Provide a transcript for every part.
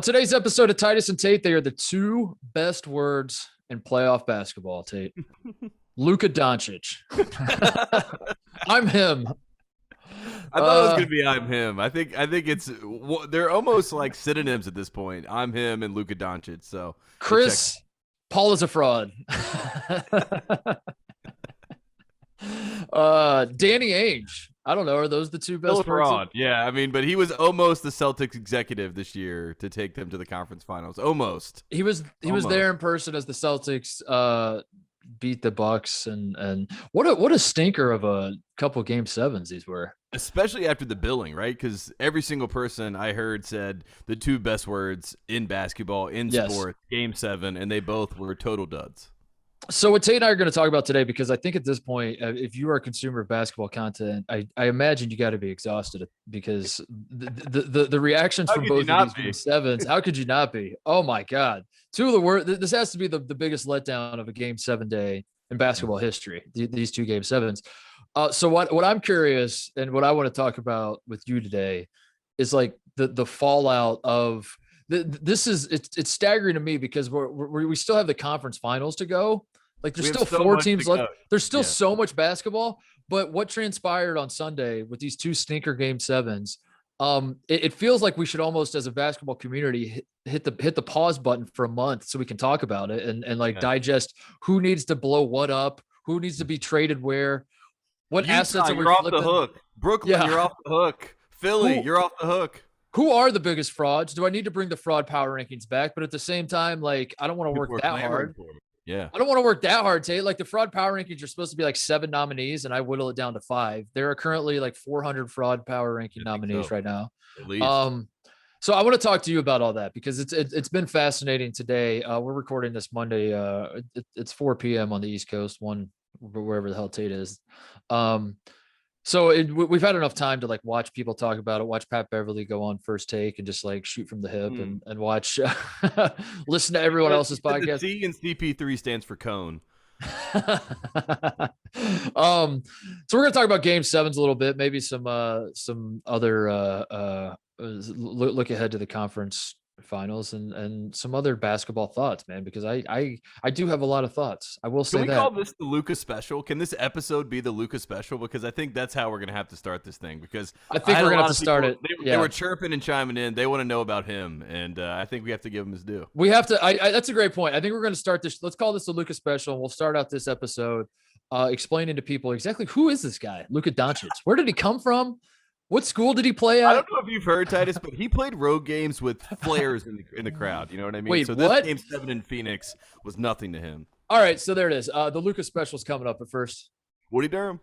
today's episode of Titus and Tate, they are the two best words in playoff basketball, Tate. Luka Dončić. I'm him. I thought it was going to be I'm him. I think it's they're almost like synonyms at this point. I'm him and Luka Dončić. So Chris, Paul is a fraud. Danny Ainge. I don't know. Are those the two best Still a fraud? Yeah, I mean, but he was almost the Celtics executive this year to take them to the conference finals. Almost. He was there in person as the Celtics beat the Bucks, and what a stinker of a couple game sevens these were. Especially after the billing, right? Because every single person I heard said the two best words in basketball, in sports, game seven, and they both were total duds. So what Tate and I are going to talk about today, because I think at this point, if you are a consumer of basketball content, I imagine you got to be exhausted because the reactions from both of these game sevens, how could you not be? Oh my God. Two of the worst. This has to be the biggest letdown of a game 7 day in basketball history, these two game sevens. So what I'm curious and what I want to talk about with you today is like the fallout of it's staggering to me because we still have the conference finals to go. Like there's still 4 teams left. There's still so much basketball, but what transpired on Sunday with these two stinker game sevens, it feels like we should almost, as a basketball community, hit the pause button for a month so we can talk about it and digest who needs to blow what up, who needs to be traded where, what assets are we off flipping? The hook. Brooklyn, you're off the hook. Philly, you're off the hook. Who are the biggest frauds? Do I need to bring the fraud power rankings back? But at the same time, like, I don't want to work that hard. Yeah. I don't want to work that hard, Tate. Like the fraud power rankings are supposed to be like 7 nominees, and I whittle it down to 5. There are currently like 400 fraud power ranking nominees right now. At least. So I want to talk to you about all that because it's been fascinating today. We're recording this Monday. It's 4 p.m. on the East Coast, wherever the hell Tate is. So we've had enough time to like watch people talk about it, watch Pat Beverly go on First Take and just like shoot from the hip and watch, listen to everyone else's podcast. The C in CP3 stands for cone. So we're going to talk about game sevens a little bit, maybe some other look ahead to the conference finals and some other basketball thoughts, man, because I do have a lot of thoughts. I will say that. Can we call this the Luka special? Can this episode be the Luka special? Because I think that's how we're going to have to start this thing, because I think we're going to have to start it. They were chirping and chiming in. They want to know about him. And I think we have to give him his due. We have to. That's a great point. I think we're going to start this. Let's call this the Luka special. We'll start out this episode explaining to people exactly who is this guy, Luka Dončić? Where did he come from? What school did he play at? I don't know if you've heard, Titus, but he played road games with flares in the crowd. You know what I mean? Wait, so what? This game 7 in Phoenix was nothing to him. All right, so there it is. The Luka special's coming up at first. Woody Durham.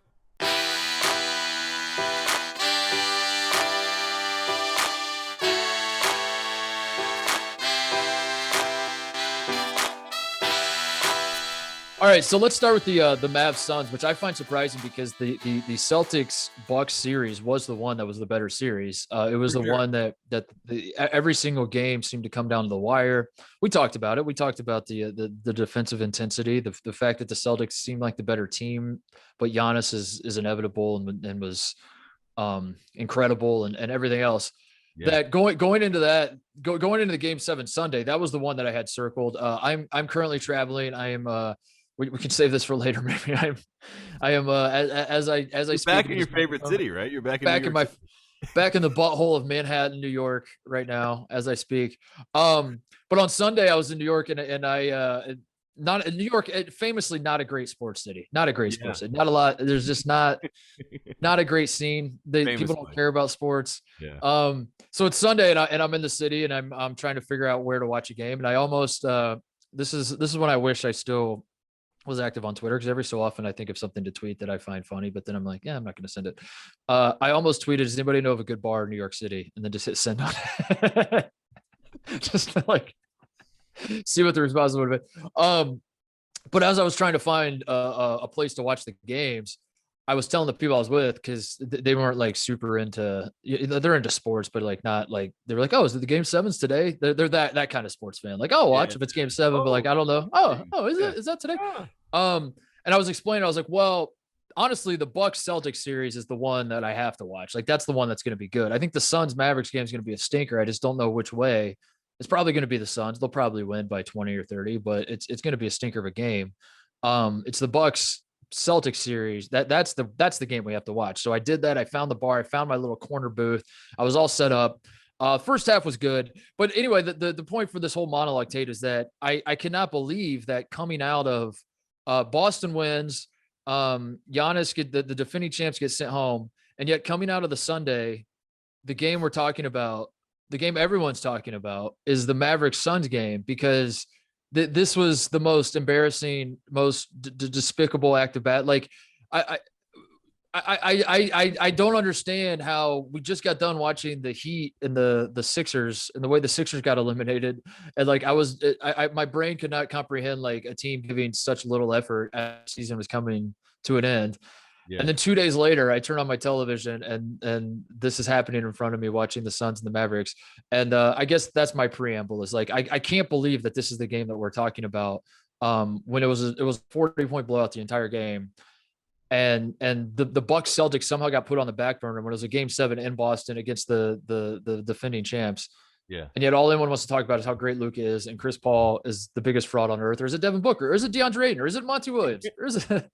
All right, so let's start with the Mavs Suns, which I find surprising because the Celtics-Bucks series was the one that was the better series. It was the one that every single game seemed to come down to the wire. We talked about it. We talked about the defensive intensity, the fact that the Celtics seemed like the better team, but Giannis is inevitable and was incredible and everything else. Yeah. That going into the game 7 Sunday, that was the one that I had circled. I'm currently traveling. I am. We can save this for later. Maybe I am as I speak. Back in your favorite city, right? You're back in the butthole of Manhattan, New York, right now as I speak. But on Sunday I was in New York and I not in New York, famously not a great sports city, not a great sports city, not a lot. There's just not a great scene. People don't care about sports. Yeah. So it's Sunday and I'm in the city and I'm trying to figure out where to watch a game. And I almost this is when I wish I still was active on Twitter, because every so often I think of something to tweet that I find funny, but then I'm like, yeah, I'm not going to send it. I almost tweeted, does anybody know of a good bar in New York City? And then just hit send on it. Just to like see what the response would have been. But as I was trying to find a place to watch the games, I was telling the people I was with, because they weren't like super into, they're into sports, but like not like, they were like, oh, is it the game sevens today? They're that kind of sports fan. Like, oh, watch if it's game 7, but like, I don't know. Oh, is that today? And I was explaining, I was like, well, honestly, the Bucks Celtics series is the one that I have to watch. Like, that's the one that's going to be good. I think the Suns Mavericks game is going to be a stinker. I just don't know which way. It's probably going to be the Suns. They'll probably win by 20 or 30, but it's going to be a stinker of a game. It's the Bucks Celtics series. That's the game we have to watch. So I did that. I found the bar. I found my little corner booth. I was all set up. First half was good, but anyway, the point for this whole monologue, Tate, is that I cannot believe that coming out of Boston wins, Giannis the defending champs get sent home, and yet coming out of the Sunday, the game we're talking about, the game everyone's talking about, is the Mavericks Suns game, because this was the most embarrassing, most despicable act of bad. Like I don't understand how we just got done watching the Heat and the Sixers, and the way the Sixers got eliminated, and like my brain could not comprehend like a team giving such little effort as the season was coming to an end. Yeah. And then 2 days later, I turn on my television and this is happening in front of me, watching the Suns and the Mavericks. And I guess that's my preamble, is like, I can't believe that this is the game that we're talking about, when it was a 40-point blowout the entire game. And the Bucks Celtics somehow got put on the back burner when it was a game 7 in Boston against the defending champs. Yeah. And yet all anyone wants to talk about is how great Luka is, and Chris Paul is the biggest fraud on earth. Or is it Devin Booker? Or is it DeAndre Ayton? Or is it Monty Williams? Or is it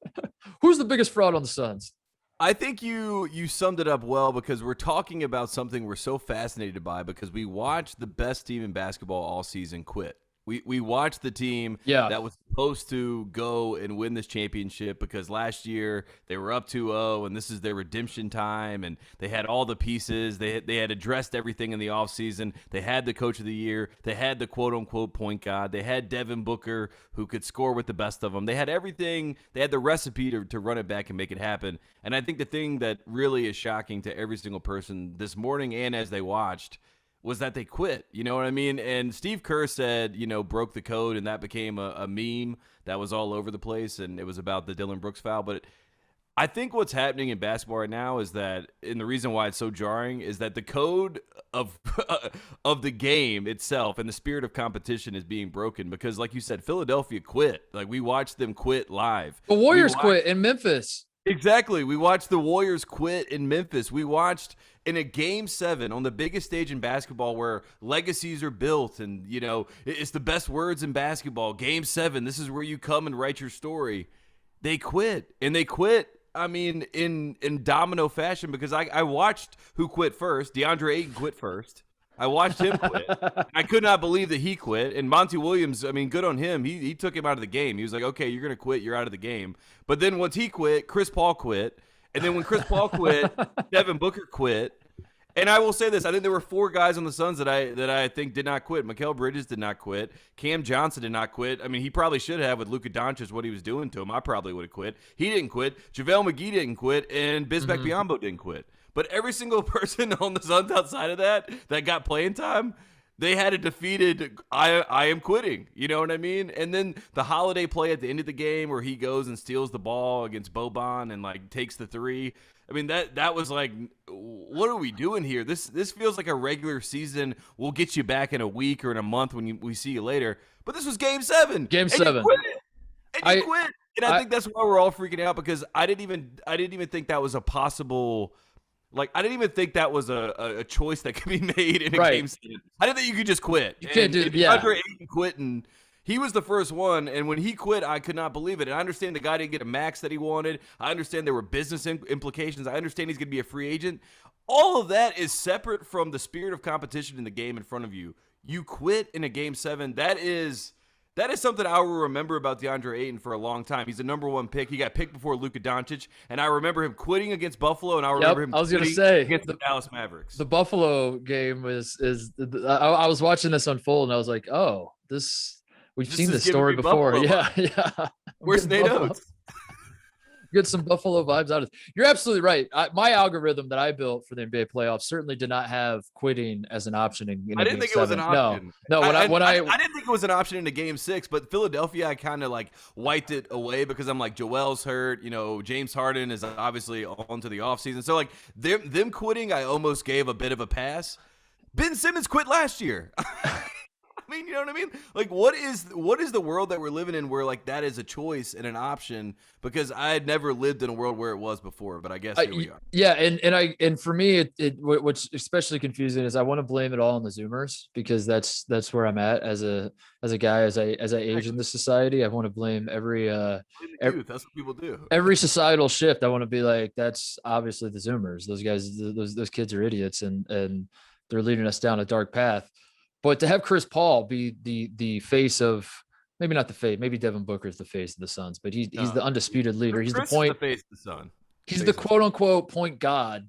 who's the biggest fraud on the Suns? I think you summed it up well, because we're talking about something we're so fascinated by, because we watched the best team in basketball all season quit. We watched the team that was supposed to go and win this championship, because last year they were up 2-0 and this is their redemption time, and they had all the pieces. They had addressed everything in the offseason. They had the coach of the year. They had the quote-unquote point guard. They had Devin Booker, who could score with the best of them. They had everything. They had the recipe to run it back and make it happen. And I think the thing that really is shocking to every single person this morning and as they watched was that they quit. You know what I mean? And Steve Kerr said, broke the code, and that became a meme that was all over the place, and it was about the Dillon Brooks foul. But I think what's happening in basketball right now is that, and the reason why it's so jarring, is that the code of of the game itself and the spirit of competition is being broken, because, like you said, Philadelphia quit. Like, we watched them quit live. The Warriors quit in Memphis. Exactly. We watched the Warriors quit in Memphis. We watched in a game 7 on the biggest stage in basketball, where legacies are built, and, it's the best words in basketball. Game 7, this is where you come and write your story. They quit, and they quit, I mean, in domino fashion, because I watched who quit first. DeAndre Ayton quit first. I watched him quit. I could not believe that he quit. And Monty Williams, I mean, good on him. He took him out of the game. He was like, okay, you're going to quit. You're out of the game. But then once he quit, Chris Paul quit. And then when Chris Paul quit, Devin Booker quit. And I will say this. I think there were 4 guys on the Suns that I think did not quit. Mikal Bridges did not quit. Cam Johnson did not quit. I mean, he probably should have with Luka Dončić, what he was doing to him. I probably would have quit. He didn't quit. JaVale McGee didn't quit. And Bismack Biyombo didn't quit. But every single person on the Suns outside of that got playing time, they had a defeated, I am quitting. You know what I mean? And then the Holiday play at the end of the game, where he goes and steals the ball against Boban and like takes the 3. I mean, that was like, what are we doing here? This feels like a regular season. We'll get you back in a week or in a month when we see you later. But this was game 7. Game 7. You quit. And you quit. And I think that's why we're all freaking out, because I didn't even think that was a possible. Like, I didn't even think that was a choice that could be made in a game 7. I didn't think you could just quit. You can't do it. Yeah. DeAndre Ayton quit, and he was the first one. And when he quit, I could not believe it. And I understand the guy didn't get a max that he wanted. I understand there were business implications. I understand he's going to be a free agent. All of that is separate from the spirit of competition in the game in front of you. You quit in a game 7. That is something I will remember about DeAndre Ayton for a long time. He's the number 1 pick. He got picked before Luka Dončić, and I remember him quitting against Buffalo, and I remember him quitting against the Dallas Mavericks. The Buffalo game I was watching this unfold, and I was like, oh, we've seen this story before. Buffalo. Yeah. Where's Nate Oates? Get some Buffalo vibes out of it. You're absolutely right. My algorithm that I built for the NBA playoffs certainly did not have quitting as an option in I didn't think 7. It was an option. No. I didn't think it was an option in a game 6, but Philadelphia, I kind of like wiped it away, because I'm like, Joel's hurt. James Harden is obviously on to the offseason. So like them quitting, I almost gave a bit of a pass. Ben Simmons quit last year. I mean? You know what I mean? Like, what is the world that we're living in where like that is a choice and an option? Because I had never lived in a world where it was before, but I guess here we are. Yeah, and for me, what's especially confusing is I want to blame it all on the Zoomers, because that's where I'm at as a guy, as I age in this society. I want to blame every Youth. That's what people do. Every societal shift. I want to be like, that's obviously the Zoomers. Those guys, those kids are idiots, and they're leading us down a dark path. But to have Chris Paul be the face of, maybe not the face, maybe Devin Booker is the face of the Suns, but he's the undisputed leader. He's Chris the point. Is the face of the Sun. He's the quote unquote point god,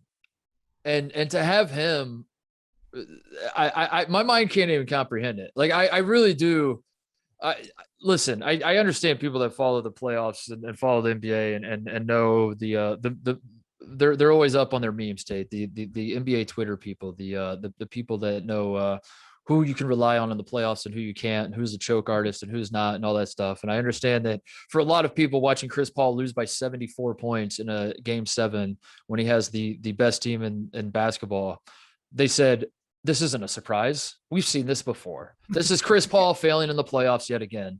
and to have him, I my mind can't even comprehend it. Like I really do. Listen, I understand people that follow the playoffs and follow the NBA and know they're always up on their memes, Tate. The NBA Twitter people, the people that know who you can rely on in the playoffs and who you can't, and who's a choke artist and who's not, and all that stuff. And I understand that for a lot of people, watching Chris Paul lose by 74 points in a game 7 when he has the best team in basketball, they said, this isn't a surprise. We've seen this before. This is Chris Paul failing in the playoffs yet again.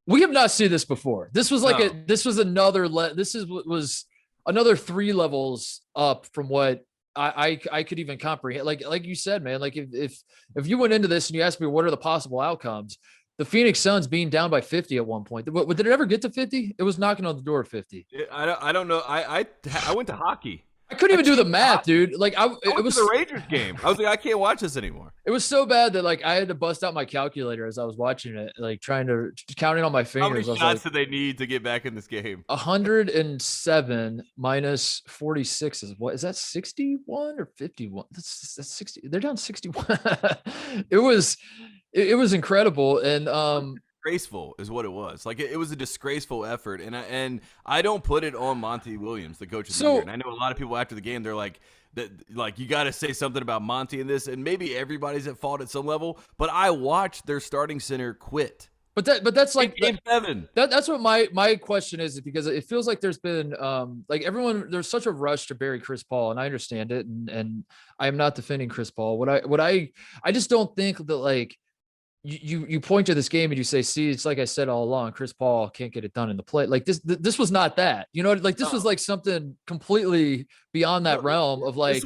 We have not seen this before. This was like this was another 3 levels up from what I could even comprehend. Like you said, man, like if you went into this and you asked me what are the possible outcomes, the Phoenix Suns being down by 50 at one point, did it ever get to 50? It was knocking on the door of 50. I don't know. I went to hockey. I couldn't even do the math, dude. Like it was the Rangers game. I was like, I can't watch this anymore. It was so bad that like I had to bust out my calculator as I was watching it, like counting on my fingers. How many shots do they need to get back in this game? 107 minus 46 is what? Is that 61 or 51? That's 60. They're down 61. It was incredible, and disgraceful is what it was. Like it was a disgraceful effort, and I don't put it on Monty Williams, the coach of the year. And I know a lot of people after the game, they're like, you got to say something about Monty in this, and maybe everybody's at fault at some level. But I watched their starting center quit. But that's like game 7. That's what my question is, because it feels like there's been like there's such a rush to bury Chris Paul, and I understand it, and I am not defending Chris Paul. I just don't think that like. You point to this game and you say, see, it's like I said all along, Chris Paul can't get it done in the play. Like this was not that, you know, like this was like something completely beyond that realm of like,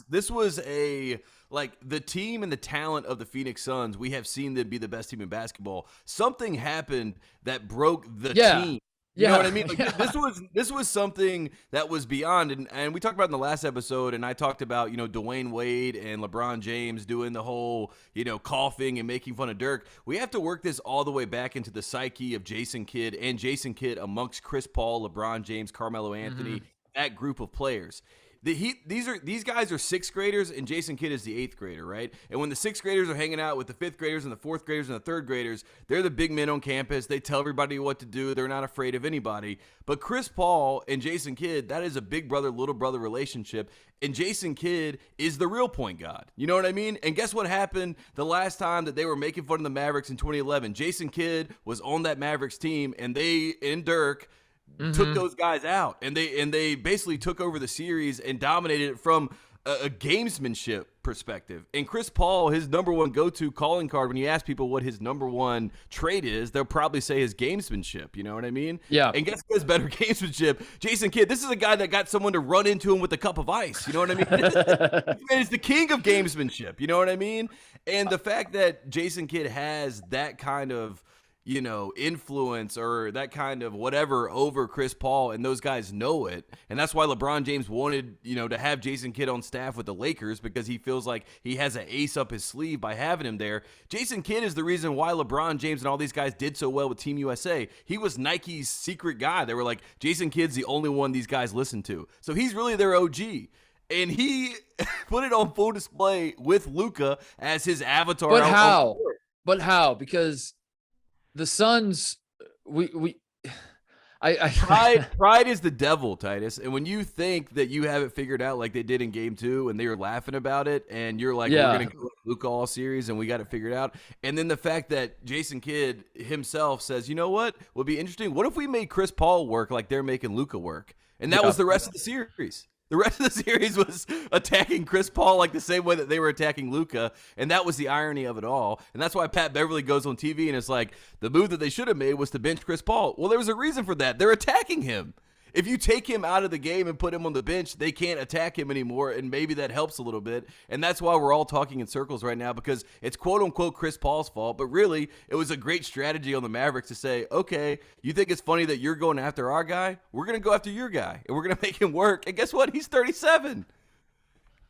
this was a, like the team and the talent of the Phoenix Suns. We have seen them be the best team in basketball. Something happened that broke the team. You know what I mean? Like, this was something that was beyond, and we talked about in the last episode, and I talked about, you know, Dwayne Wade and LeBron James doing the whole, you know, coughing and making fun of Dirk. We have to work this all the way back into the psyche of Jason Kidd and Jason Kidd amongst Chris Paul, LeBron James, Carmelo Anthony, that group of players. These guys are 6th graders, and Jason Kidd is the 8th grader, right? And when the 6th graders are hanging out with the 5th graders and the 4th graders and the 3rd graders, they're the big men on campus. They tell everybody what to do. They're not afraid of anybody. But Chris Paul and Jason Kidd, that is a big brother, little brother relationship. And Jason Kidd is the real point guard. You know what I mean? And guess what happened the last time that they were making fun of the Mavericks in 2011? Jason Kidd was on that Mavericks team, and Dirk took those guys out, and they basically took over the series and dominated it from a gamesmanship perspective. And Chris Paul, his number one go-to calling card, when you ask people what his number one trait is, they'll probably say his gamesmanship. You know what I mean? Yeah. And guess who has better gamesmanship? Jason Kidd. This is a guy that got someone to run into him with a cup of ice. You know what I mean? This man is the king of gamesmanship. You know what I mean? And the fact that Jason Kidd has that kind of, you know, influence or that kind of whatever over Chris Paul, and those guys know it. And that's why LeBron James wanted, you know, to have Jason Kidd on staff with the Lakers, because he feels like he has an ace up his sleeve by having him there. Jason Kidd is the reason why LeBron James and all these guys did so well with Team USA. He was Nike's secret guy. They were like, Jason Kidd's the only one these guys listen to. So he's really their OG. And he put it on full display with Luka as his avatar. But how? But how? Because the Suns, pride is the devil, Titus. And when you think that you have it figured out like they did in game 2 and they were laughing about it, and you're like, we're going to go with Luka all series and we got it figured out. And then the fact that Jason Kidd himself says, you know what would be interesting? What if we made Chris Paul work like they're making Luka work? And that was the rest of the series. The rest of the series was attacking Chris Paul like the same way that they were attacking Luka, and that was the irony of it all. And that's why Pat Beverly goes on TV and it's like, the move that they should have made was to bench Chris Paul. Well, there was a reason for that. They're attacking him. If you take him out of the game and put him on the bench, they can't attack him anymore, and maybe that helps a little bit. And that's why we're all talking in circles right now, because it's quote-unquote Chris Paul's fault, but really it was a great strategy on the Mavericks to say, okay, you think it's funny that you're going after our guy? We're going to go after your guy, and we're going to make him work. And guess what? He's 37.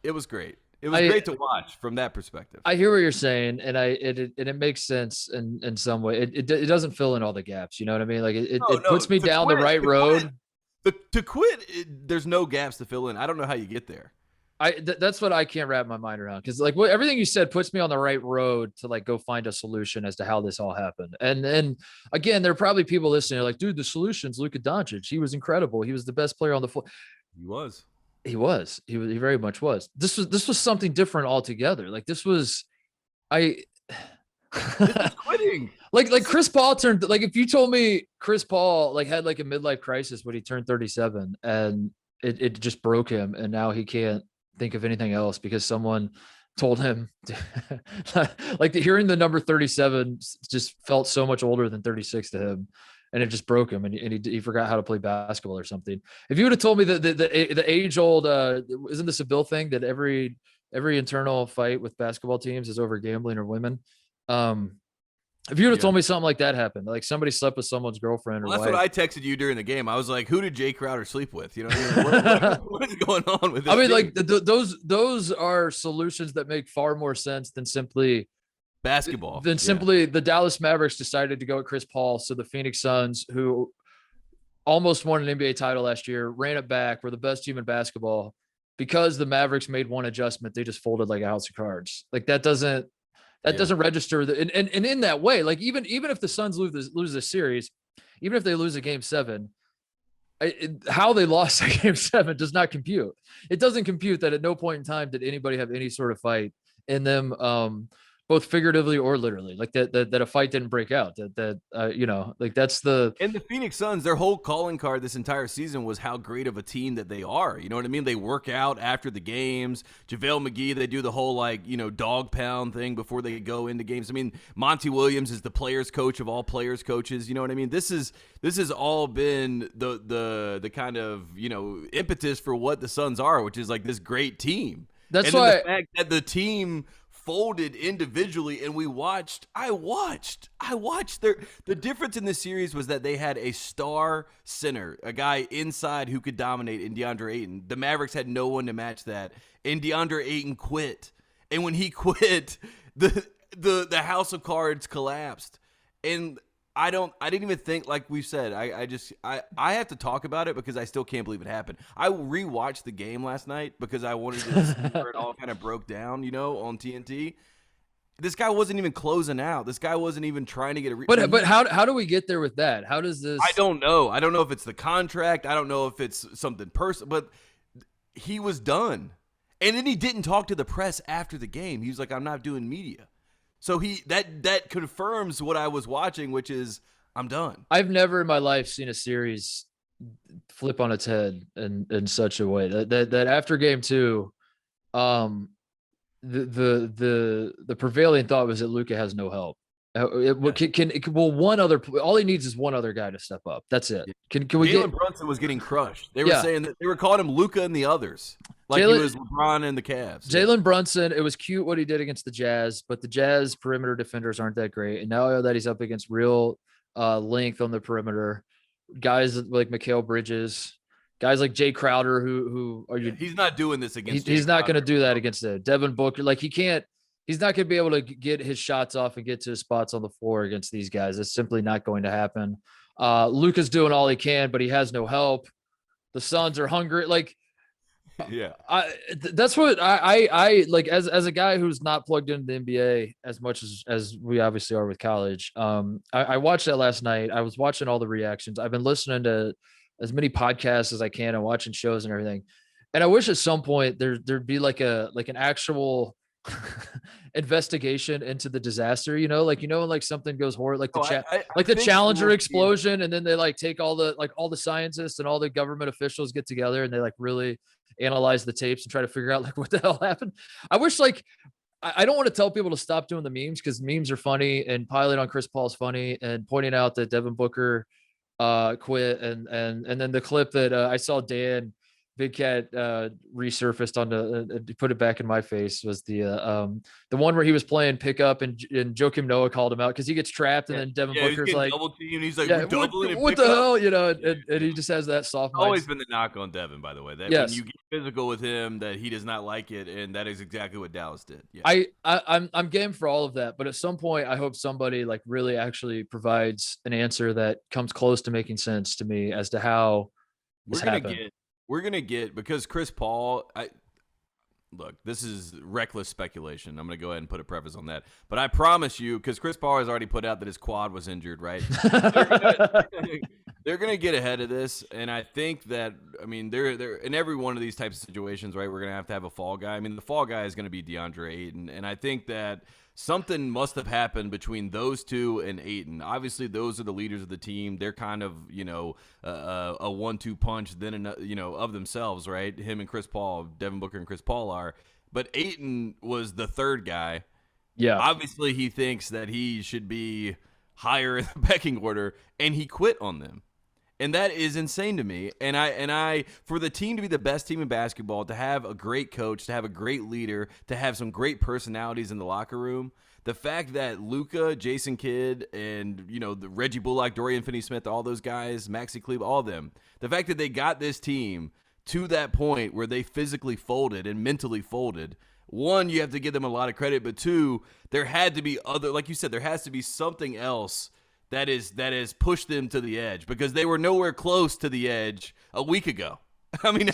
It was great. It was great to watch from that perspective. I hear what you're saying, and it makes sense in some way. It doesn't fill in all the gaps. You know what I mean? Like it puts me down the right road. To quit, there's no gaps to fill in. I don't know how you get there. That's what I can't wrap my mind around, because like everything you said puts me on the right road to like go find a solution as to how this all happened. And then again, there are probably people listening like, dude, the solution's Luka Dončić. He was incredible. He was the best player on the floor. He very much was. This was something different altogether. Like this was quitting. Like Chris Paul turned, like if you told me Chris Paul like had like a midlife crisis when he turned 37 and it just broke him, and now he can't think of anything else because someone told him like hearing the number 37 just felt so much older than 36 to him, and it just broke him, and he forgot how to play basketball or something. If you would have told me that the age old isn't this a Bill thing that every internal fight with basketball teams is over gambling or women, if you would have told me something like that happened, like somebody slept with someone's girlfriend or that's wife. what I texted you during the game. I was like, who did Jay Crowder sleep with? You know what I mean? What is going on with this? I mean, like those are solutions that make far more sense than simply basketball. Simply the Dallas Mavericks decided to go at Chris Paul. So the Phoenix Suns, who almost won an NBA title last year, ran it back, were the best team in basketball. Because the Mavericks made one adjustment, they just folded like a house of cards. Like that doesn't register. And in that way, like even if the Suns lose the series, even if they lose a game 7, how they lost a game 7 does not compute. It doesn't compute that at no point in time did anybody have any sort of fight in them, both figuratively or literally, like that a fight didn't break out, like that's the. And the Phoenix Suns, their whole calling card this entire season was how great of a team that they are. You know what I mean? They work out after the games. JaVale McGee, they do the whole dog pound thing before they go into games. I mean, Monty Williams is the players coach of all players coaches. You know what I mean? This has all been the kind of, impetus for what the Suns are, which is like this great team. That's why the fact that the team folded individually, and I watched the difference in this series was that they had a star center, a guy inside who could dominate in Deandre Ayton. The Mavericks had no one to match that, and Deandre Ayton quit, and when he quit, the house of cards collapsed. And I didn't even think, like we said, I have to talk about it because I still can't believe it happened. I rewatched the game last night because I wanted to see where it all kind of broke down, on TNT. This guy wasn't even closing out. This guy wasn't even trying to get a But how do we get there with that? How does this? I don't know. I don't know if it's the contract. I don't know if it's something personal, but he was done. And then he didn't talk to the press after the game. He was like, I'm not doing media. So that confirms what I was watching, which is I'm done. I've never in my life seen a series flip on its head in such a way that after game 2, the prevailing thought was that Luka has no help. All he needs is one other guy to step up. That's it. Can we Jalen Brunson was getting crushed. They were saying that they were calling him Luka and the others. Like he was LeBron and the Cavs. Jalen Brunson, it was cute what he did against the Jazz, but the Jazz perimeter defenders aren't that great. And now that he's up against real length on the perimeter, guys like Mikal Bridges, guys like Jay Crowder, he's not doing this against. He's not going to do that against Devin Booker. Like he's not going to be able to get his shots off and get to his spots on the floor against these guys. It's simply not going to happen. Luka's doing all he can, but he has no help. The Suns are hungry. Like, yeah, that's what I like as a guy who's not plugged into the NBA as much as we obviously are with college. I watched that last night. I was watching all the reactions. I've been listening to as many podcasts as I can and watching shows and everything. And I wish at some point there'd be like an actual investigation into the disaster, like, like something goes horrible, like I the think Challenger explosion. And then they like take all the scientists and all the government officials get together and they like really analyze the tapes and try to figure out like what the hell happened. I wish like, I don't want to tell people to stop doing the memes because memes are funny and piling on Chris Paul's funny and pointing out that Devin Booker quit and then the clip that I saw Dan Big Cat resurfaced on the put it back in my face was the one where he was playing pickup and Joakim Noah called him out because he gets trapped and then Devin Booker's like double team. He's like, what the hell, and he just has that soft. Always been the knock on Devin, by the way. That yes. When you get physical with him, that he does not like it, and that is exactly what Dallas did. Yeah. I'm game for all of that, but at some point, I hope somebody like really actually provides an answer that comes close to making sense to me as to how this happened. We're going to get, because Chris Paul, look, this is reckless speculation. I'm going to go ahead and put a preface on that. But I promise you, because Chris Paul has already put out that his quad was injured, right? They're going to get ahead of this. And I think that, I mean, they're in every one of these types of situations, right? We're going to have a fall guy. I mean, the fall guy is going to be Deandre Ayton. And I think that something must have happened between those two and Ayton. Obviously, those are the leaders of the team. They're kind of, a 1-2 punch then, of themselves, right? Him and Chris Paul, Devin Booker and Chris Paul are. But Ayton was the third guy. Yeah. Obviously, he thinks that he should be higher in the pecking order, and he quit on them. And that is insane to me. And I, for the team to be the best team in basketball, to have a great coach, to have a great leader, to have some great personalities in the locker room, the fact that Luka, Jason Kidd, and the Reggie Bullock, Dorian Finney-Smith, all those guys, Maxi Kleber, all of them, the fact that they got this team to that point where they physically folded and mentally folded. One, you have to give them a lot of credit, but two, there had to be other, like you said, there has to be something else that has pushed them to the edge, because they were nowhere close to the edge a week ago. I mean,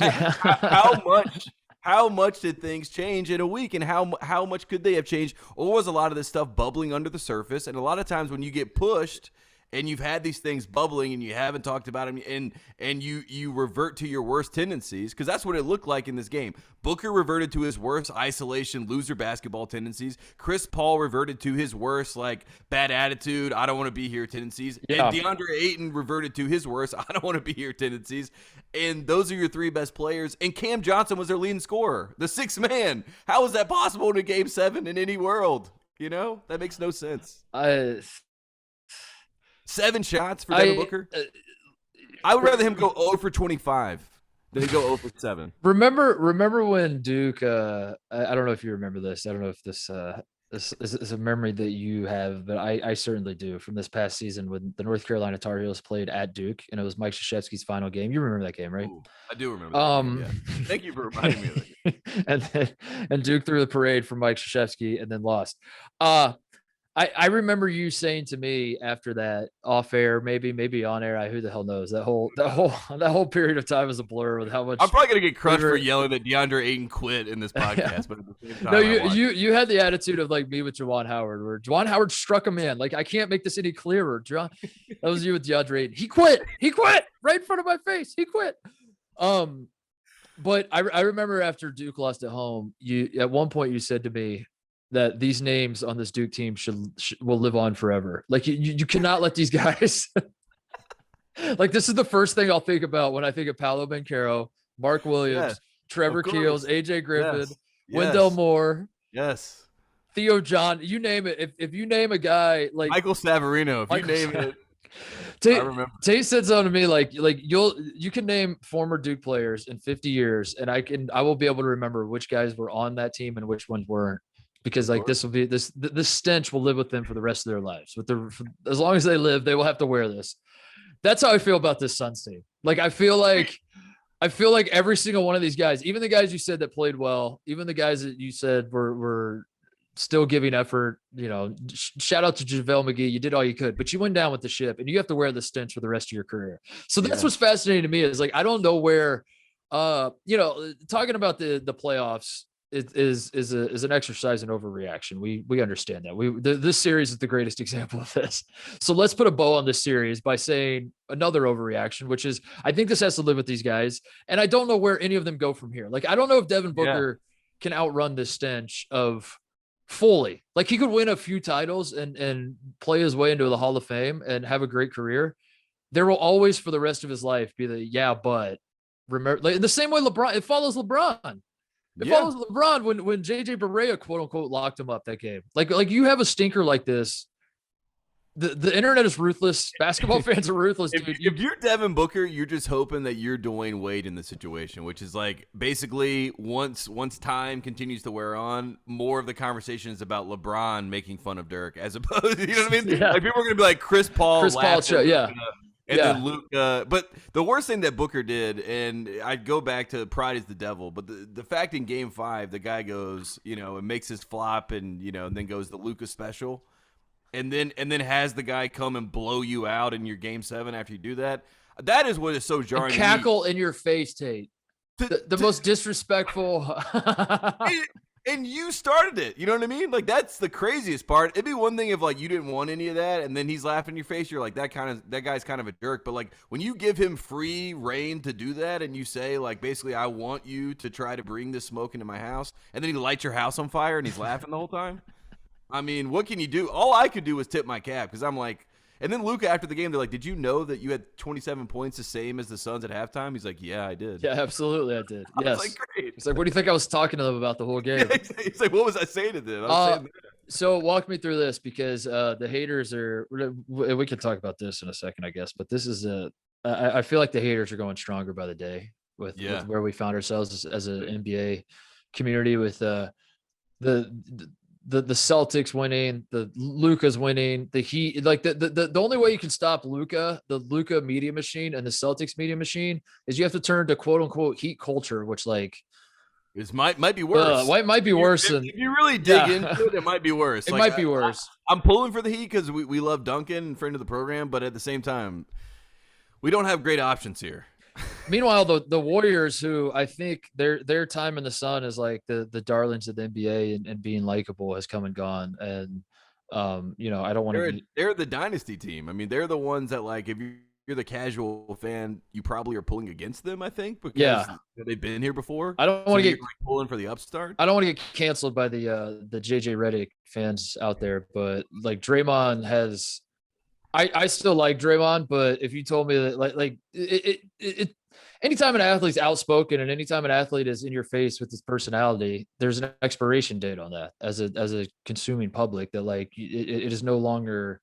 how much did things change in a week, and how much could they have changed? Or was a lot of this stuff bubbling under the surface? And a lot of times when you get pushed and you've had these things bubbling and you haven't talked about them, and you revert to your worst tendencies, because that's what it looked like in this game. Booker reverted to his worst isolation, loser basketball tendencies. Chris Paul reverted to his worst, like, bad attitude, I don't want to be here tendencies. Yeah. And Deandre Ayton reverted to his worst, I don't want to be here tendencies. And those are your three best players. And Cam Johnson was their leading scorer, the sixth man. How is that possible in a Game 7 in any world? That makes no sense. 7 shots for Devin Booker. I would rather him go 0 for 25 than he go 0 for 7. Remember when Duke? I don't know if you remember this. I don't know if this is a memory that you have, but I certainly do, from this past season when the North Carolina Tar Heels played at Duke, and it was Mike Krzyzewski's final game. You remember that game, right? Ooh, I do remember that game, yeah. Thank you for reminding me of it. and Duke threw the parade for Mike Krzyzewski and then lost. I remember you saying to me after that, off air, maybe on air, who the hell knows, that whole period of time was a blur with how much. I'm probably gonna get crushed for yelling that Deandre Ayton quit in this podcast, yeah. But at the same time, no, you had the attitude of like me with Juwan Howard, where Juwan Howard struck him in. Like, I can't make this any clearer. That was you with DeAndre Ayton. He quit right in front of my face. He quit. But I remember after Duke lost at home, at one point you said to me that these names on this Duke team will live on forever. Like, you cannot let these guys. Like, this is the first thing I'll think about when I think of Paolo Banchero, Mark Williams, yes, Trevor Keels, AJ Griffin, yes, Wendell Moore, yes, Theo John. You name it. If you name a guy like Michael Savarino, if you name it. I remember. Tate said something to me like you can name former Duke players in 50 years, and I will be able to remember which guys were on that team and which ones weren't. Because like this stench will live with them for the rest of their lives. As long as they live, they will have to wear this. That's how I feel about this Suns team. Like, I feel like every single one of these guys, even the guys you said that played well, even the guys that you said were still giving effort, shout out to JaVale McGee. You did all you could, but you went down with the ship, and you have to wear the stench for the rest of your career. So that's what's fascinating to me, is like, I don't know where, talking about the playoffs, it is an exercise in overreaction. We understand that. This series is the greatest example of this. So let's put a bow on this series by saying another overreaction, which is, I think this has to live with these guys, and I don't know where any of them go from here. Like, I don't know if Devin Booker can outrun this stench of fully. Like he could win a few titles and play his way into the Hall of Fame and have a great career. There will always, for the rest of his life, be but remember, like in the same way LeBron, it follows LeBron. It follows LeBron when JJ Barea, quote unquote, locked him up that game. Like you have a stinker like this. The internet is ruthless. Basketball fans are ruthless, dude. If you're Devin Booker, you're just hoping that you're Dwayne Wade in the situation, which is like basically once time continues to wear on, more of the conversation is about LeBron making fun of Dirk as opposed, you know what I mean? Yeah. Like people are gonna be like Chris Paul show, yeah. And then Luka. But the worst thing that Booker did, and I'd go back to pride is the devil, but the fact in Game 5, the guy goes, and makes his flop and, and then goes the Luka special. And then has the guy come and blow you out in your Game 7 after you do that. That is what is so jarring. And cackle in your face, Tate. The most disrespectful. And you started it. You know what I mean? Like that's the craziest part. It'd be one thing if like you didn't want any of that, and then he's laughing in your face. You're like that guy's kind of a jerk. But like when you give him free reign to do that, and you say like basically I want you to try to bring this smoke into my house, and then he lights your house on fire and he's laughing the whole time. I mean, what can you do? All I could do was tip my cap because I'm like, and then Luka after the game, they're like, did you know that you had 27 points the same as the Suns at halftime? He's like, yeah, I did. Yeah, absolutely, I did. I yes. was like, great. He's like, what do you think I was talking to them about the whole game? Yeah, he's like, what was I saying to them? So walk me through this because the haters are. We can talk about this in a second, I guess. But this is I feel like the haters are going stronger by the day with where we found ourselves as an NBA community with the Celtics winning, the Luka's winning, the Heat. Like the only way you can stop Luka, the Luka media machine and the Celtics media machine, is you have to turn to quote unquote Heat culture, which like it might be worse. Might be worse. If you really dig into it, it might be worse. It might be worse. I'm pulling for the Heat because we love Duncan, friend of the program, but at the same time, we don't have great options here. Meanwhile, the Warriors, who I think their time in the sun is like the darlings of the NBA and being likable, has come and gone. And I don't want to. They're the dynasty team. I mean, they're the ones that like if you're the casual fan, you probably are pulling against them. I think because they've been here before. I don't want to get like pulling for the upstart. I don't want to get canceled by the JJ Redick fans out there, but like Draymond has. I still like Draymond, but if you told me that it anytime an athlete's outspoken and anytime an athlete is in your face with his personality, there's an expiration date on that as a consuming public that like it is no longer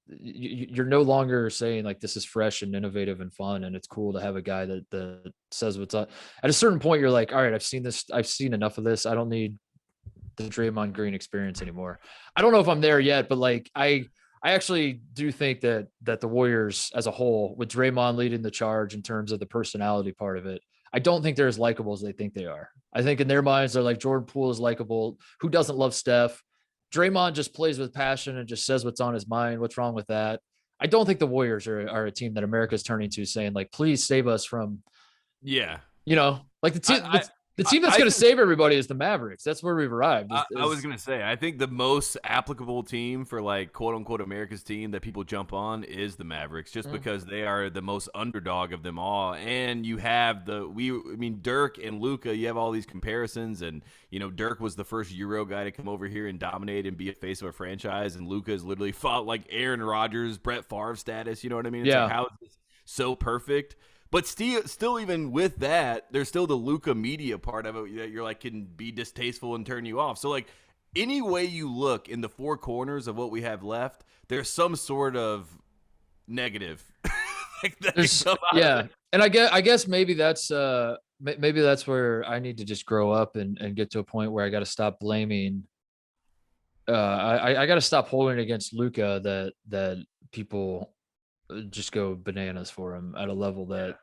you're no longer saying like this is fresh and innovative and fun and it's cool to have a guy that says what's up. At a certain point, you're like, all right, I've seen enough of this. I don't need the Draymond Green experience anymore. I don't know if I'm there yet, but like I actually do think that the Warriors as a whole, with Draymond leading the charge in terms of the personality part of it, I don't think they're as likable as they think they are. I think in their minds, they're like Jordan Poole is likable. Who doesn't love Steph? Draymond just plays with passion and just says what's on his mind. What's wrong with that? I don't think the Warriors are a team that America's turning to saying like, please save us from, like the team. The team that's going to save everybody is the Mavericks. That's where we've arrived. I was going to say, I think the most applicable team for like quote unquote America's team that people jump on is the Mavericks, just because they are the most underdog of them all. And you have Dirk and Luka, you have all these comparisons, and Dirk was the first Euro guy to come over here and dominate and be a face of a franchise, and Luka has literally fought like Aaron Rodgers, Brett Favre status. You know what I mean? It's like, how is this so perfect? But still, even with that, there's still the Luka media part of it that you're like can be distasteful and turn you off. So like any way you look in the four corners of what we have left, there's some sort of negative. And I guess maybe that's where I need to just grow up and get to a point where I got to stop blaming. I got to stop holding it against Luka that people just go bananas for him at a level that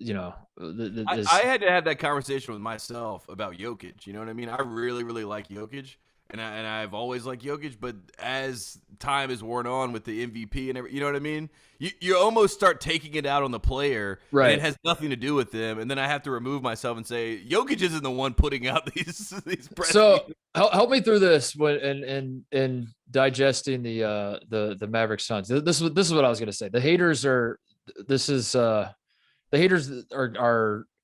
I had to have that conversation with myself about Jokic. You know what I mean? I really, really like Jokic, and I've always liked Jokic. But as time has worn on with the MVP and everything, you know what I mean? You almost start taking it out on the player, right? And it has nothing to do with them. And then I have to remove myself and say Jokic isn't the one putting out these So help me through this when and digesting the Mavericks Suns. This is what I was going to say. The haters are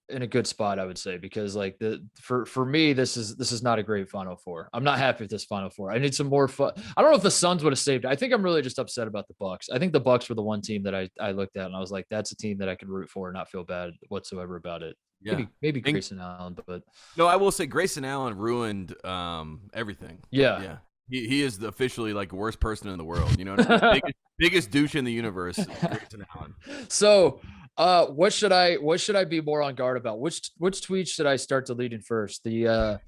in a good spot, I would say, because like for me, this is not a great Final Four. I'm not happy with this Final Four. I need some more fun. I don't know if the Suns would have saved it. I think I'm really just upset about the Bucks. I think the Bucks were the one team that I looked at and I was like, that's a team that I can root for and not feel bad whatsoever about it. Yeah. Maybe Grayson Allen, but no, I will say Grayson Allen ruined everything. Yeah. He is officially like the worst person in the world. You know what I mean? biggest douche in the universe, Grayson Allen. So what should I be more on guard about? Which tweets should I start deleting first? The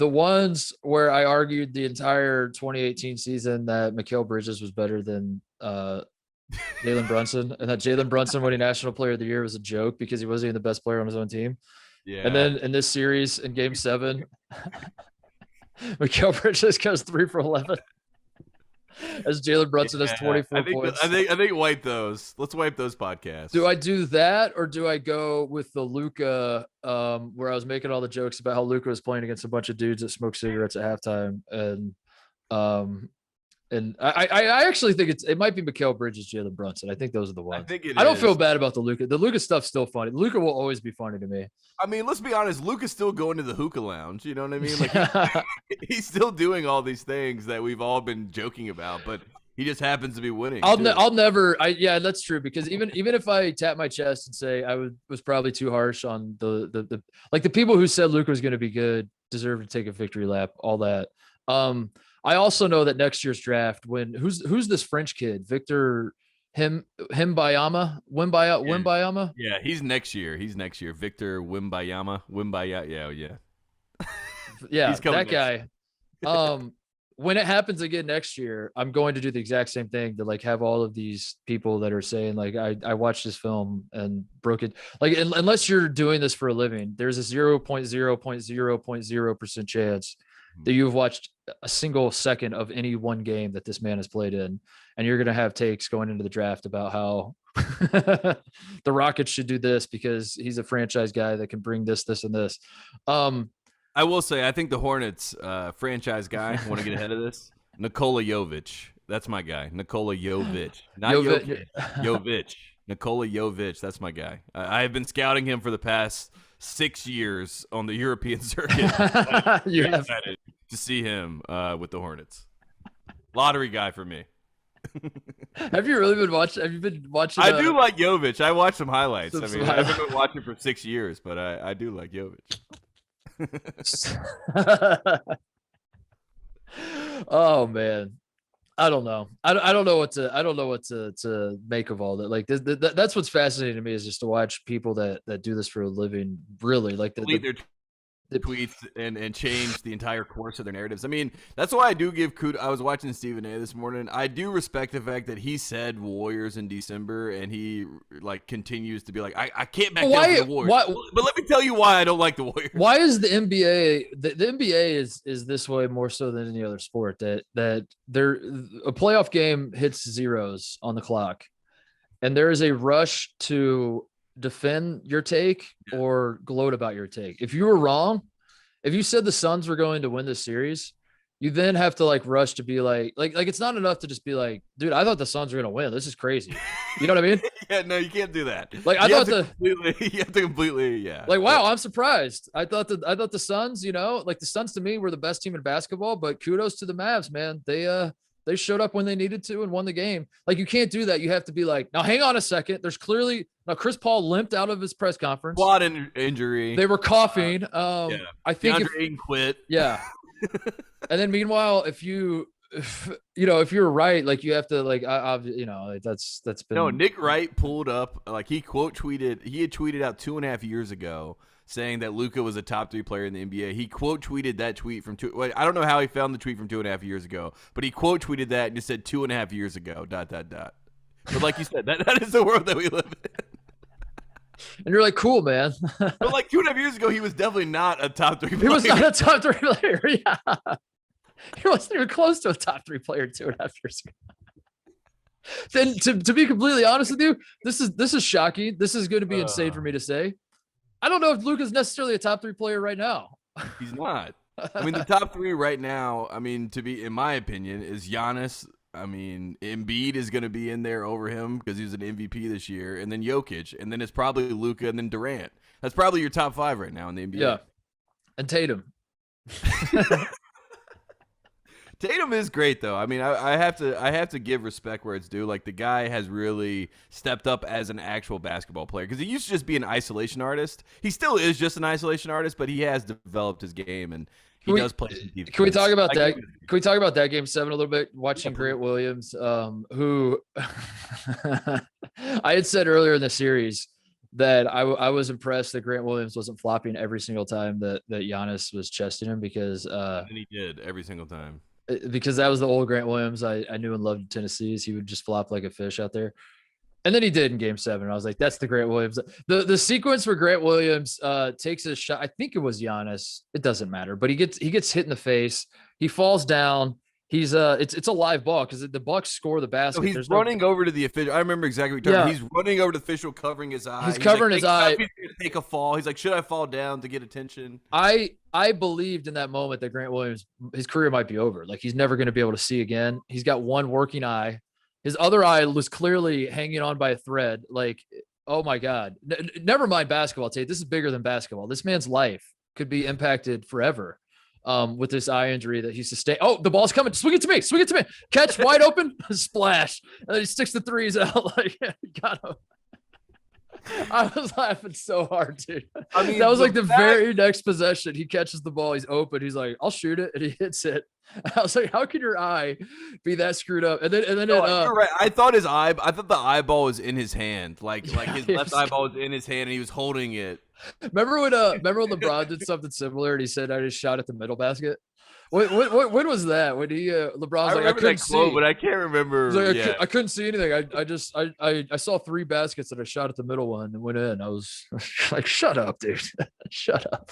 ones where I argued the entire 2018 season that Mikal Bridges was better than Jalen Brunson, and that Jalen Brunson winning National Player of the Year was a joke because he wasn't even the best player on his own team. Yeah. And then in this series in Game 7, Mikal Bridges goes 3 for 11. As Jalen Brunson has 24 points. I think wipe those. Let's wipe those podcasts. Do I do that, or do I go with the Luka, where I was making all the jokes about how Luka was playing against a bunch of dudes that smoke cigarettes at halftime, and I actually think it might be Mikal Bridges, Jalen Brunson. I think those are the ones. I don't feel bad about the Luka. The Luka stuff's still funny. Luka will always be funny to me. I mean, let's be honest. Luka's still going to the hookah lounge. You know what I mean? Like he's still doing all these things that we've all been joking about, but he just happens to be winning. I'll never. Yeah, that's true. Because even if I tap my chest and say I was probably too harsh on the like the people who said Luka was going to be good deserve to take a victory lap. All that. I also know that next year's draft, who's this French kid, Victor Wembanyama? Yeah, he's next year. Victor Wembanyama. Yeah, he's coming that guy. When it happens again next year, I'm going to do the exact same thing to like have all of these people that are saying like I watched this film and broke it. Like unless you're doing this for a living, there's a 0.000% chance that you've watched a single second of any one game that this man has played in, and you're going to have takes going into the draft about how the Rockets should do this because he's a franchise guy that can bring this, and this. I will say, I think the Hornets franchise guy, want to get ahead of this, Nikola Jovic. That's my guy. Nikola Jovic. Not Jovic. Jovic. Nikola Jovic. That's my guy. I have been scouting him for the past 6 years on the European circuit. You have to see him with the Hornets. Lottery guy for me. Have you really been watching? Have you been watching? I do like Jovic. I watched some highlights. I mean, I haven't been watching for 6 years, but I do like Jovic. Oh man, I don't know. I don't know what to make of all that. Like that's what's fascinating to me is just to watch people that do this for a living. Really, like their tweets and change the entire course of their narratives. I mean, that's why I do give kudos. I was watching Stephen A. this morning. I do respect the fact that he said Warriors in December, and he like continues to be like, I can't back down for the Warriors. But let me tell you why I don't like the Warriors. Why is the NBA the NBA is this way more so than any other sport, that a playoff game hits zeros on the clock, and there is a rush to defend your take or gloat about your take. If you were wrong, if you said the Suns were going to win this series, you then have to like rush to be like it's not enough to just be like, dude, I thought the Suns were going to win. This is crazy. You know what I mean? Yeah, no, you can't do that. Like you have to completely, yeah. Like, wow, I'm surprised. I thought the Suns, like the Suns to me were the best team in basketball, but kudos to the Mavs, man. They showed up when they needed to and won the game. Like, you can't do that. You have to be like, now hang on a second. There's clearly now Chris Paul limped out of his press conference. Quad injury. They were coughing. I think Deandre Ayton quit. Yeah. And then meanwhile, if you're right, like you have to that's been. No, Nick Wright pulled up, like he had tweeted out 2.5 years ago saying that Luka was a top 3 player in the NBA. He quote tweeted that tweet from I don't know how he found the tweet from 2.5 years ago, but he quote tweeted that and just said 2.5 years ago, ... But like you said, that is the world that we live in. And you're like, cool, man. But like 2.5 years ago, he was definitely not a top 3 player. He was not a top 3 player. Yeah. He wasn't even close to a top 3 player 2.5 years ago. Then to be completely honest with you, this is shocking. This is going to be insane for me to say. I don't know if Luka's necessarily a top 3 player right now. He's not. I mean, the top 3 right now, I mean, to be, in my opinion, is Giannis, I mean, Embiid is going to be in there over him because he was an MVP this year, and then Jokic, and then it's probably Luka and then Durant. That's probably your top 5 right now in the NBA. Yeah, and Tatum. Tatum is great though. I mean, I have to give respect where it's due. Like, the guy has really stepped up as an actual basketball player, because he used to just be an isolation artist. He still is just an isolation artist, but he has developed his game, and he does play some defense. Can we talk about that? Can we talk about that game 7 a little bit? Watching Grant Williams, who I had said earlier in the series that I was impressed that Grant Williams wasn't flopping every single time that Giannis was chesting him, because and he did every single time. Because that was the old Grant Williams I knew and loved in Tennessee. He would just flop like a fish out there. And then he did in game 7. I was like, that's the Grant Williams. The sequence where Grant Williams takes a shot. I think it was Giannis. It doesn't matter, but he gets hit in the face. He falls down. He's it's a live ball because the Bucks score the basket. So he's running over to the official. I remember exactly what you're talking about. He's running over to the official, covering his eye. He's covering his eye. He's going to take a fall. He's like, should I fall down to get attention? I believed in that moment that Grant Williams, his career might be over. Like, he's never going to be able to see again. He's got one working eye. His other eye was clearly hanging on by a thread. Like, oh my God. Never mind basketball, Tate. This is bigger than basketball. This man's life could be impacted forever with this eye injury that he sustained. Oh, the ball's coming. Swing it to me. Swing it to me. Catch, wide open, splash. And then he sticks the threes out. Like, got him. I was laughing so hard, dude. I mean, that was like the very next possession. He catches the ball. He's open. He's like, I'll shoot it. And he hits it. I was like, how can your eye be that screwed up? And then you're right. I thought the eyeball was in his hand. Like his left eyeball was in his hand and he was holding it. Remember when LeBron did something similar and he said, I just shot at the middle basket? When was that? When he LeBron's like, I couldn't see, but I can't remember. Like, I couldn't see anything. I saw 3 baskets that I shot at the middle one and went in. I was like, shut up, dude. Shut up.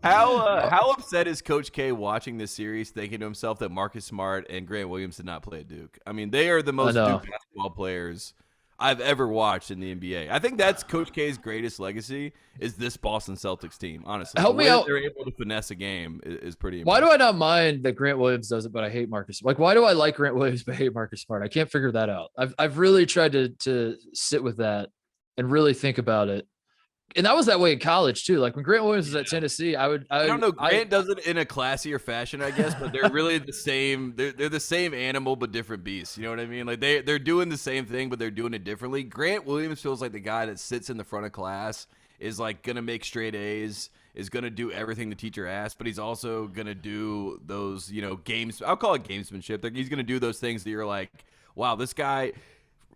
How upset is Coach K watching this series, thinking to himself that Marcus Smart and Grant Williams did not play at Duke? I mean, they are the most Duke basketball players I've ever watched in the NBA. I think that's Coach K's greatest legacy, is this Boston Celtics team, honestly. Help me out. They're able to finesse a game is pretty impressive. Why do I not mind that Grant Williams does it, but I hate Marcus? Like, why do I like Grant Williams but hate Marcus Smart? I can't figure that out. I've really tried to sit with that and really think about it. And that was that way in college too. Like when Grant Williams was at Tennessee, I don't know. Grant does it in a classier fashion, I guess, but they're really the same. They're the same animal, but different beasts. You know what I mean? Like they're doing the same thing, but they're doing it differently. Grant Williams feels like the guy that sits in the front of class, is like going to make straight A's, is going to do everything the teacher asks, but he's also going to do those, games. I'll call it gamesmanship. Like he's going to do those things that you're like, wow, this guy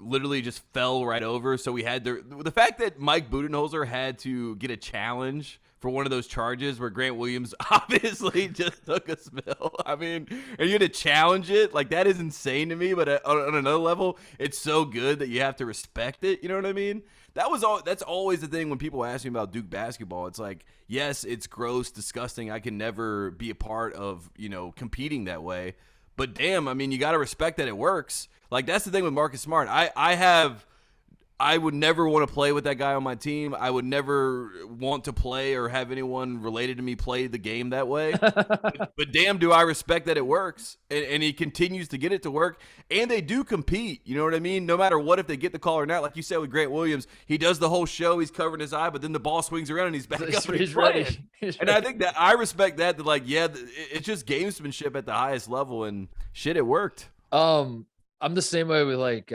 literally just fell right over. So we had the fact that Mike Budenholzer had to get a challenge for one of those charges where Grant Williams obviously just took a spill. I mean, and you had to challenge it. Like, that is insane to me. But on another level, it's so good that you have to respect it. You know what I mean? That's always the thing when people ask me about Duke basketball. It's like, yes, it's gross, disgusting. I can never be a part of, competing that way. But damn, I mean, you got to respect that it works. Like, that's the thing with Marcus Smart. I would never want to play with that guy on my team. I would never want to play or have anyone related to me play the game that way. but damn, do I respect that it works. And he continues to get it to work. And they do compete. You know what I mean? No matter what, if they get the call or not. Like you said with Grant Williams, he does the whole show. He's covering his eye, but then the ball swings around and he's back up. He's ready. And I think that I respect that. That like, yeah, it's just gamesmanship at the highest level. And shit, it worked. I'm the same way with like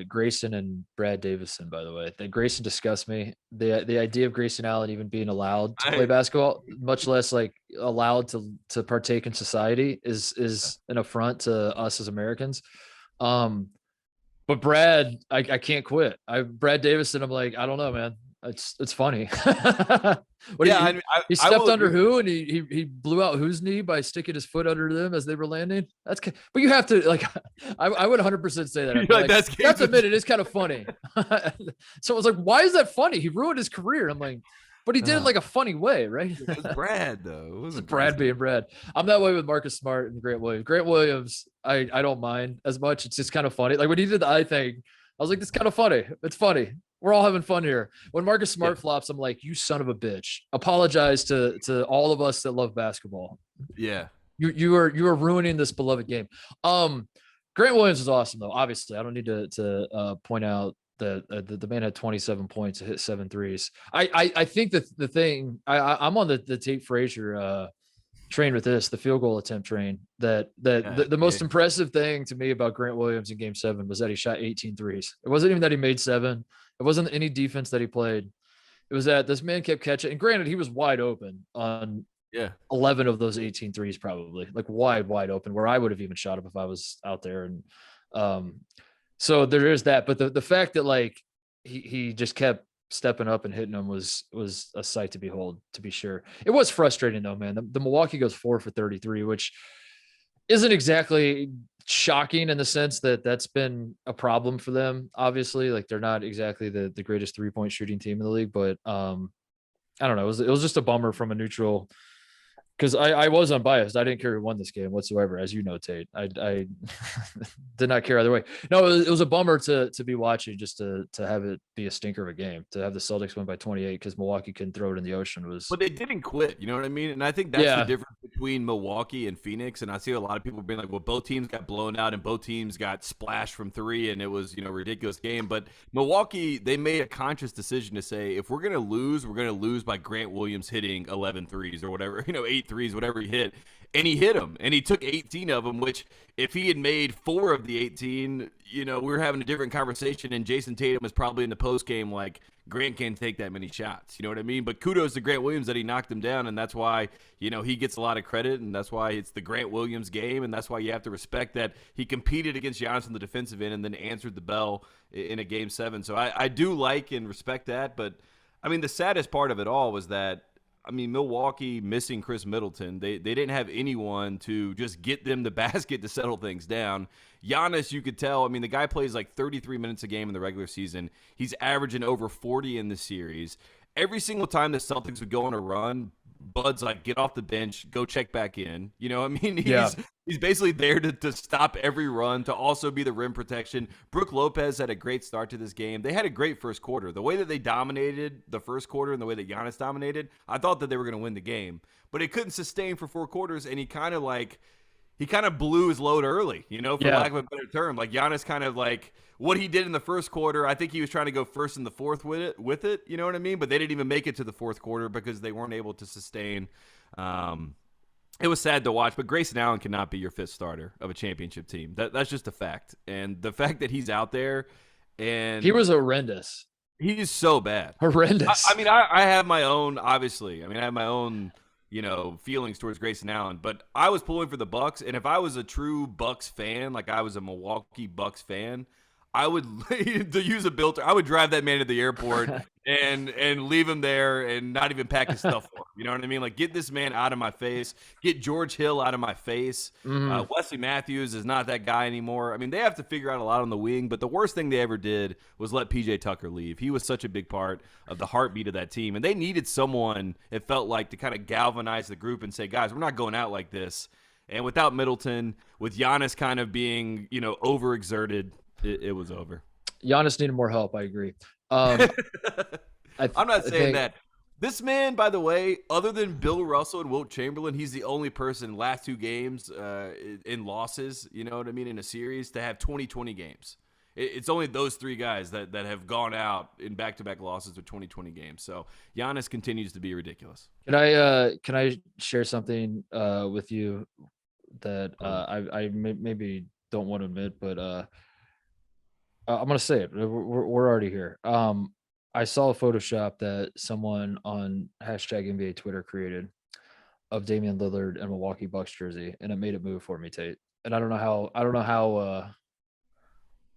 Grayson and Brad Davison, by the way. That Grayson disgusts me. The idea of Grayson Allen even being allowed to play basketball, much less like allowed to partake in society, is an affront to us as Americans. But Brad, I can't quit. Brad Davison, I'm like, I don't know, man. It's funny. He stepped under who, and he blew out whose knee by sticking his foot under them as they were landing. But you have to like, I would 100% say that. Like, that's admit it is kind of funny. So I was like, why is that funny? He ruined his career. I'm like, but he did it like a funny way, right? It was Brad though. It wasn't Brad being Brad. I'm that way with Marcus Smart and Grant Williams. Grant Williams, I don't mind as much. It's just kind of funny. Like when he did the eye thing, I was like, this is kind of funny. It's funny. We're all having fun here. When Marcus Smart flops, I'm like, you son of a bitch. Apologize to all of us that love basketball. Yeah. You are ruining this beloved game. Grant Williams is awesome though. Obviously, I don't need to point out that the man had 27 points, hit 7 threes. I think that the thing I'm on the Tate Frazier train with this, the field goal attempt train. The most impressive thing to me about Grant Williams in Game 7 was that he shot 18 threes. It wasn't even that he made 7. It wasn't any defense that he played. It was that this man kept catching. And granted, he was wide open on 11 of those 18 threes, probably like wide open, where I would have even shot up if I was out there. And so there is that. But the fact that like he just kept stepping up and hitting them was a sight to behold, to be sure. It was frustrating though, man. The Milwaukee goes 4 for 33, which isn't exactly shocking in the sense that that's been a problem for them. Obviously, like they're not exactly the greatest 3-point shooting team in the league, but I don't know. It was just a bummer from a neutral, because I was unbiased. I didn't care who won this game whatsoever, as you know, Tate. I did not care either way. No, it was a bummer to be watching, just to have it be a stinker of a game, to have the Celtics win by 28 because Milwaukee couldn't throw it in the ocean. But they didn't quit, you know what I mean? And I think that's the difference between Milwaukee and Phoenix. And I see a lot of people being like, well, both teams got blown out and both teams got splashed from 3, and it was, a ridiculous game. But Milwaukee, they made a conscious decision to say, if we're going to lose by Grant Williams hitting 11 threes or whatever, 8 threes, whatever he hit. And he hit them, and he took 18 of them, which if he had made 4 of the 18, we were having a different conversation, and Jason Tatum was probably in the post game like, Grant can't take that many shots. You know what I mean? But kudos to Grant Williams that he knocked him down, and that's why, he gets a lot of credit, and that's why it's the Grant Williams game, and that's why you have to respect that he competed against Giannis on the defensive end and then answered the bell in a Game 7. So I do like and respect that, but, I mean, the saddest part of it all was that, Milwaukee missing Chris Middleton. They didn't have anyone to just get them the basket to settle things down. Giannis, you could tell, the guy plays like 33 minutes a game in the regular season. He's averaging over 40 in the series. Every single time the Celtics would go on a run, Bud's like, get off the bench, go check back in. He's basically there to stop every run, to also be the rim protection. Brook Lopez had a great start to this game. They had a great first quarter. The way that they dominated the first quarter and the way that Giannis dominated, I thought that they were going to win the game. But it couldn't sustain for 4 quarters, and he kind of blew his load early, for lack of a better term. Like Giannis kind of like what he did in the first quarter, I think he was trying to go first in the fourth with it, you know what I mean? But they didn't even make it to the fourth quarter because they weren't able to sustain. It was sad to watch, but Grayson Allen cannot be your 5th starter of a championship team. That's just a fact. And the fact that he's out there, and he was horrendous. He's so bad. Horrendous. I have my own, obviously. I have my own, feelings towards Grayson Allen, but I was pulling for the Bucks, and if I was a true Bucks fan, like I was a Milwaukee Bucks fan, I would, to use a builder, I would drive that man to the airport and leave him there and not even pack his stuff for him. You know what I mean? Like, get this man out of my face. Get George Hill out of my face. Wesley Matthews is not that guy anymore. They have to figure out a lot on the wing, but the worst thing they ever did was let P.J. Tucker leave. He was such a big part of the heartbeat of that team, and they needed someone, it felt like, to kind of galvanize the group and say, guys, we're not going out like this. And without Middleton, with Giannis kind of being, overexerted, it was over. Giannis needed more help. I agree. I'm not saying that. This man, by the way, other than Bill Russell and Wilt Chamberlain, he's the only person last 2 games in losses, you know what I mean, in a series, to have 20-20 games. It's only those 3 guys that have gone out in back-to-back losses with 20-20 games. So Giannis continues to be ridiculous. Can I share something with you that I maybe don't want to admit, but I'm going to say it. We're already here. I saw a Photoshop that someone on #NBA Twitter created of Damian Lillard and Milwaukee Bucks jersey, and it made it move for me, Tate. And I don't know how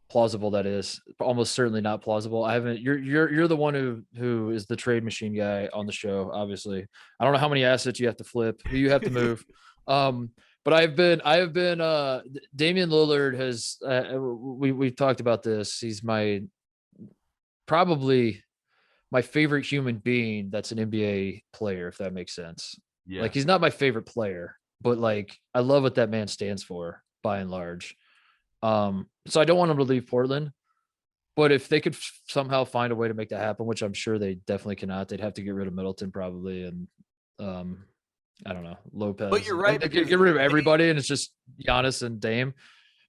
plausible that is. Almost certainly not plausible. You're the one who is the trade machine guy on the show, obviously. I don't know how many assets you have to flip, who you have to move. But I have been Damian Lillard has we've talked about this. He's probably my favorite human being that's an NBA player, if that makes sense. Yeah. Like, he's not my favorite player, but like, I love what that man stands for by and large. So I don't want him to leave Portland, but if they could somehow find a way to make that happen, which I'm sure they definitely cannot, they'd have to get rid of Middleton probably. And I don't know, Lopez. But you're right. Like, get rid of everybody, and it's just Giannis and Dame.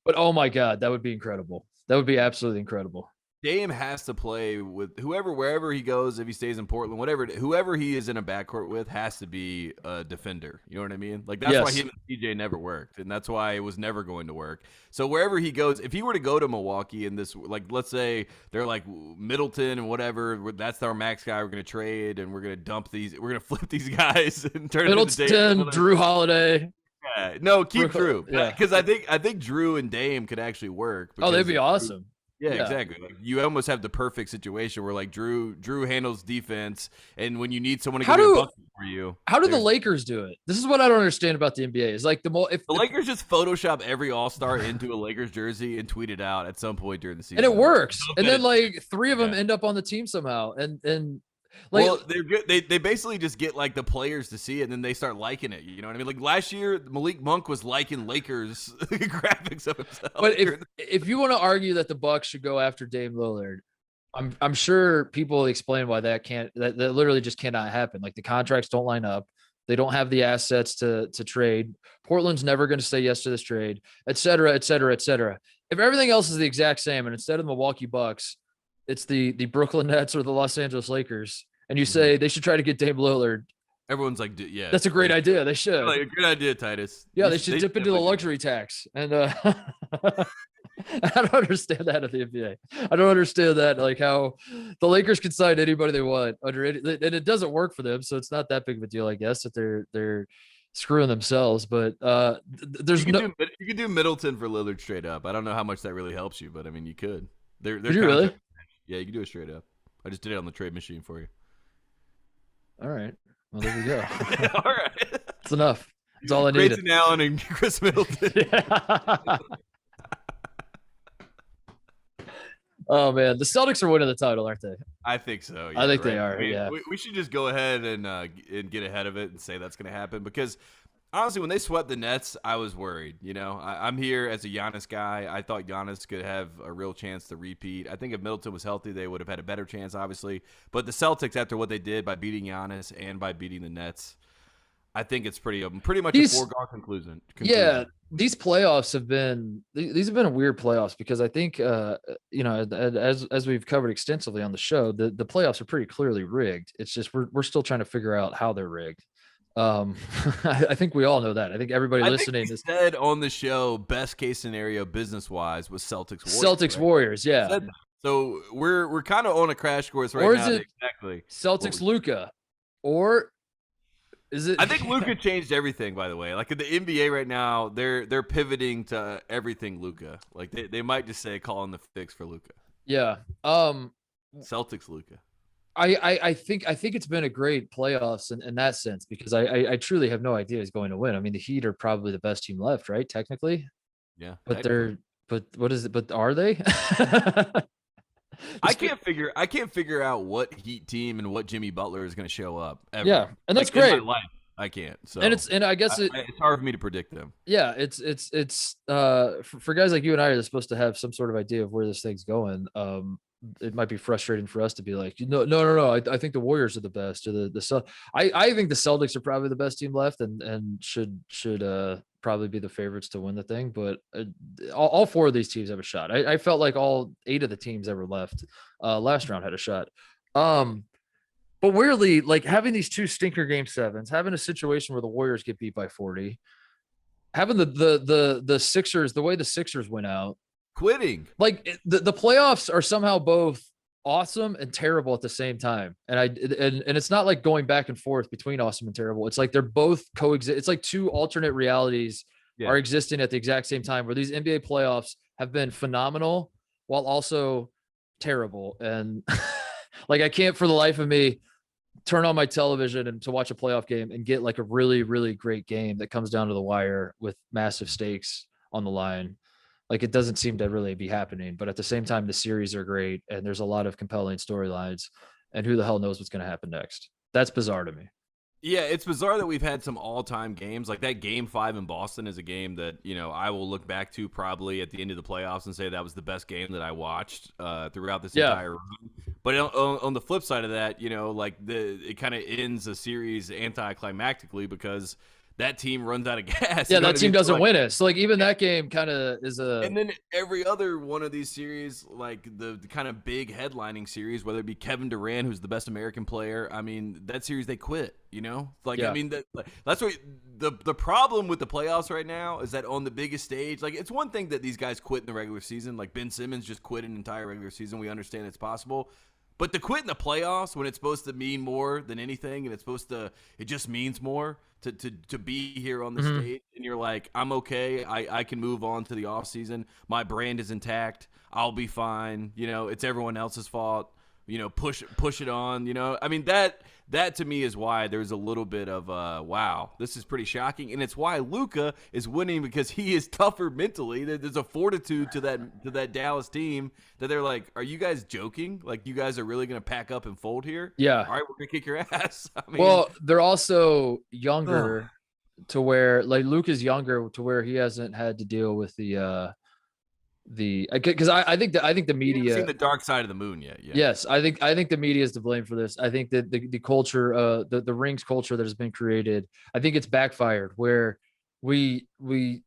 But oh my God, that would be incredible. That would be absolutely incredible. Dame has to play with whoever, wherever he goes, if he stays in Portland, whoever he is in a backcourt with has to be a defender. You know what I mean? Like, that's why him and CJ never worked, and that's why it was never going to work. So wherever he goes, if he were to go to Milwaukee and this, like, let's say they're like Middleton and whatever, that's our max guy we're going to trade, and we're going to flip these guys and turn Middleton, it into Drew Holiday. Yeah, no, keep Drew. Yeah, because I think Drew and Dame could actually work. Oh, they'd be awesome. Yeah, exactly. Like, you almost have the perfect situation where like Drew handles defense, and when you need someone to get a bucket for you, how do the Lakers do it? This is what I don't understand about the NBA. Is like if the Lakers just Photoshop every All-Star into a Lakers jersey and tweet it out at some point during the season, and it works. And then like 3 of them end up on the team somehow, and. Like, well, they're good. They basically just get like the players to see it, and then they start liking it. You know what I mean? Like last year, Malik Monk was liking Lakers graphics of himself. But if you want to argue that the Bucks should go after Dame Lillard, I'm sure people explain why that literally just cannot happen. Like the contracts don't line up. They don't have the assets to trade. Portland's never going to say yes to this trade, et cetera, et cetera, et cetera. If everything else is the exact same, and instead of the Milwaukee Bucks, it's the Brooklyn Nets or the Los Angeles Lakers, and you say they should try to get Dame Lillard. Everyone's like, yeah, that's a great idea. They should. Like, a good idea, Titus. Yeah, they should dip into the luxury tax. And I don't understand that at the NBA. I don't understand that, like how the Lakers can sign anybody they want under it, and it doesn't work for them. So it's not that big of a deal, I guess, that they're screwing themselves. But there's you can do Middleton for Lillard straight up. I don't know how much that really helps you, but I mean, you could. They're you really? Yeah, you can do it straight up. I just did it on the trade machine for you. All right. Well, there we go. All right. That's enough. That's all I needed. Grayson Allen and Chris Middleton. Oh, man. The Celtics are winning the title, aren't they? I think so. Yeah, I think they are. We should just go ahead and get ahead of it and say that's going to happen because honestly, when they swept the Nets, I was worried. You know, I'm here as a Giannis guy. I thought Giannis could have a real chance to repeat. I think if Middleton was healthy, they would have had a better chance, obviously. But the Celtics, after what they did by beating Giannis and by beating the Nets, I think it's pretty much a foregone conclusion. Yeah, these playoffs have been weird playoffs because I think you know, as we've covered extensively on the show, the playoffs are pretty clearly rigged. It's just we're still trying to figure out how they're rigged. I think we all know that. I think everybody listening said on the show, best case scenario business wise was Celtics Warriors. Celtics Warriors, yeah. So we're kind of on a crash course right now. Exactly. Celtics Luka, or is it? I think Luka changed everything. By the way, like in the NBA right now, they're pivoting to everything Luka. Like they might just say call in the fix for Luka. Yeah. Celtics Luka. I think it's been a great playoffs in that sense because I truly have no idea who's going to win. I mean, the Heat are probably the best team left, right? Technically. Yeah. But what is it? But are they? I can't figure out what Heat team and what Jimmy Butler is going to show up ever. Yeah. And that's great. In my life, I can't. So and I guess it's hard for me to predict them. Yeah. It's for guys like you and I are supposed to have some sort of idea of where this thing's going. It might be frustrating for us to be like, no. I think the Warriors are the best, or the I think the Celtics are probably the best team left, and should probably be the favorites to win the thing. But all 4 of these teams have a shot. I felt like all 8 of the teams ever left last round had a shot. But weirdly, like having these 2 stinker game 7s, having a situation where the Warriors get beat by 40, having the Sixers, the way the Sixers went out. Quitting. Like the playoffs are somehow both awesome and terrible at the same time. And it's not like going back and forth between awesome and terrible. It's like they're both coexist. It's like 2 alternate realities are existing at the exact same time, where these NBA playoffs have been phenomenal while also terrible. And like, I can't for the life of me turn on my television and to watch a playoff game and get like a really, really great game that comes down to the wire with massive stakes on the line. Like, it doesn't seem to really be happening, but at the same time, the series are great and there's a lot of compelling storylines, and who the hell knows what's going to happen next. That's bizarre to me. Yeah, it's bizarre that we've had some all-time games. Like that Game 5 in Boston is a game that, you know, I will look back to probably at the end of the playoffs and say that was the best game that I watched throughout this entire run. But on the flip side of that, you know, like it kind of ends a series anticlimactically because that team runs out of gas. Yeah, You know that team what I mean? doesn't win it. So like even that game kind of is a. And then every other one of these series, like the kind of big headlining series, whether it be Kevin Durant, who's the best American player, I mean, that series they quit, you know? Like, Yeah. I mean, that's what the problem with the playoffs right now is that on the biggest stage, like it's one thing that these guys quit in the regular season. Like Ben Simmons just quit an entire regular season. We understand it's possible. But to quit in the playoffs when it's supposed to mean more than anything and it just means more to be here on the stage and you're like, I'm okay. I can move on to the offseason. My brand is intact. I'll be fine. You know, it's everyone else's fault. You know, push it on, you know. I mean, that to me is why there's a little bit of wow, this is pretty shocking. And it's why Luka is winning because he is tougher mentally. There's a fortitude to that Dallas team that they're like, are you guys joking? Like, you guys are really going to pack up and fold here? Yeah. All right, we're going to kick your ass. I mean, well, they're also younger to where like Luka's younger to where he hasn't had to deal with because I think the media haven't seen the dark side of the moon yet. Yeah. Yes, I think the media is to blame for this. I think that the culture, the rings culture that has been created, I think it's backfired. Where the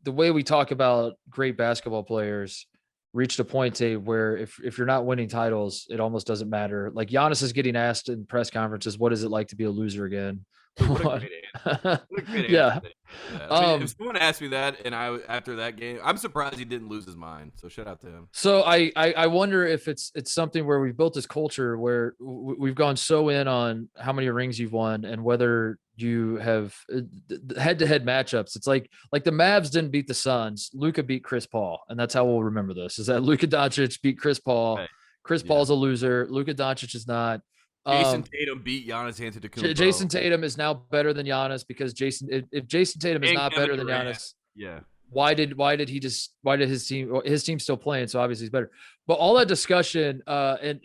way we talk about great basketball players reached a point where if you're not winning titles, it almost doesn't matter. Like Giannis is getting asked in press conferences, "What is it like to be a loser again?" What a great answer. What a great answer. Yeah. I mean, if someone asked me that and after that game, I'm surprised he didn't lose his mind. So shout out to him. So I wonder if it's something where we've built this culture where we've gone so in on how many rings you've won and whether you have head-to-head matchups. It's like the Mavs didn't beat the Suns. Luka beat Chris Paul, and that's how we'll remember this. Is that Luka Dončić beat Chris Paul? Right. Chris Paul's a loser. Luka Dončić is not. Jason Tatum beat Giannis Antetokounmpo. Jason Tatum is now better than Giannis because if Jason Tatum is not better than Giannis, why did his team still playing? So obviously he's better. But all that discussion and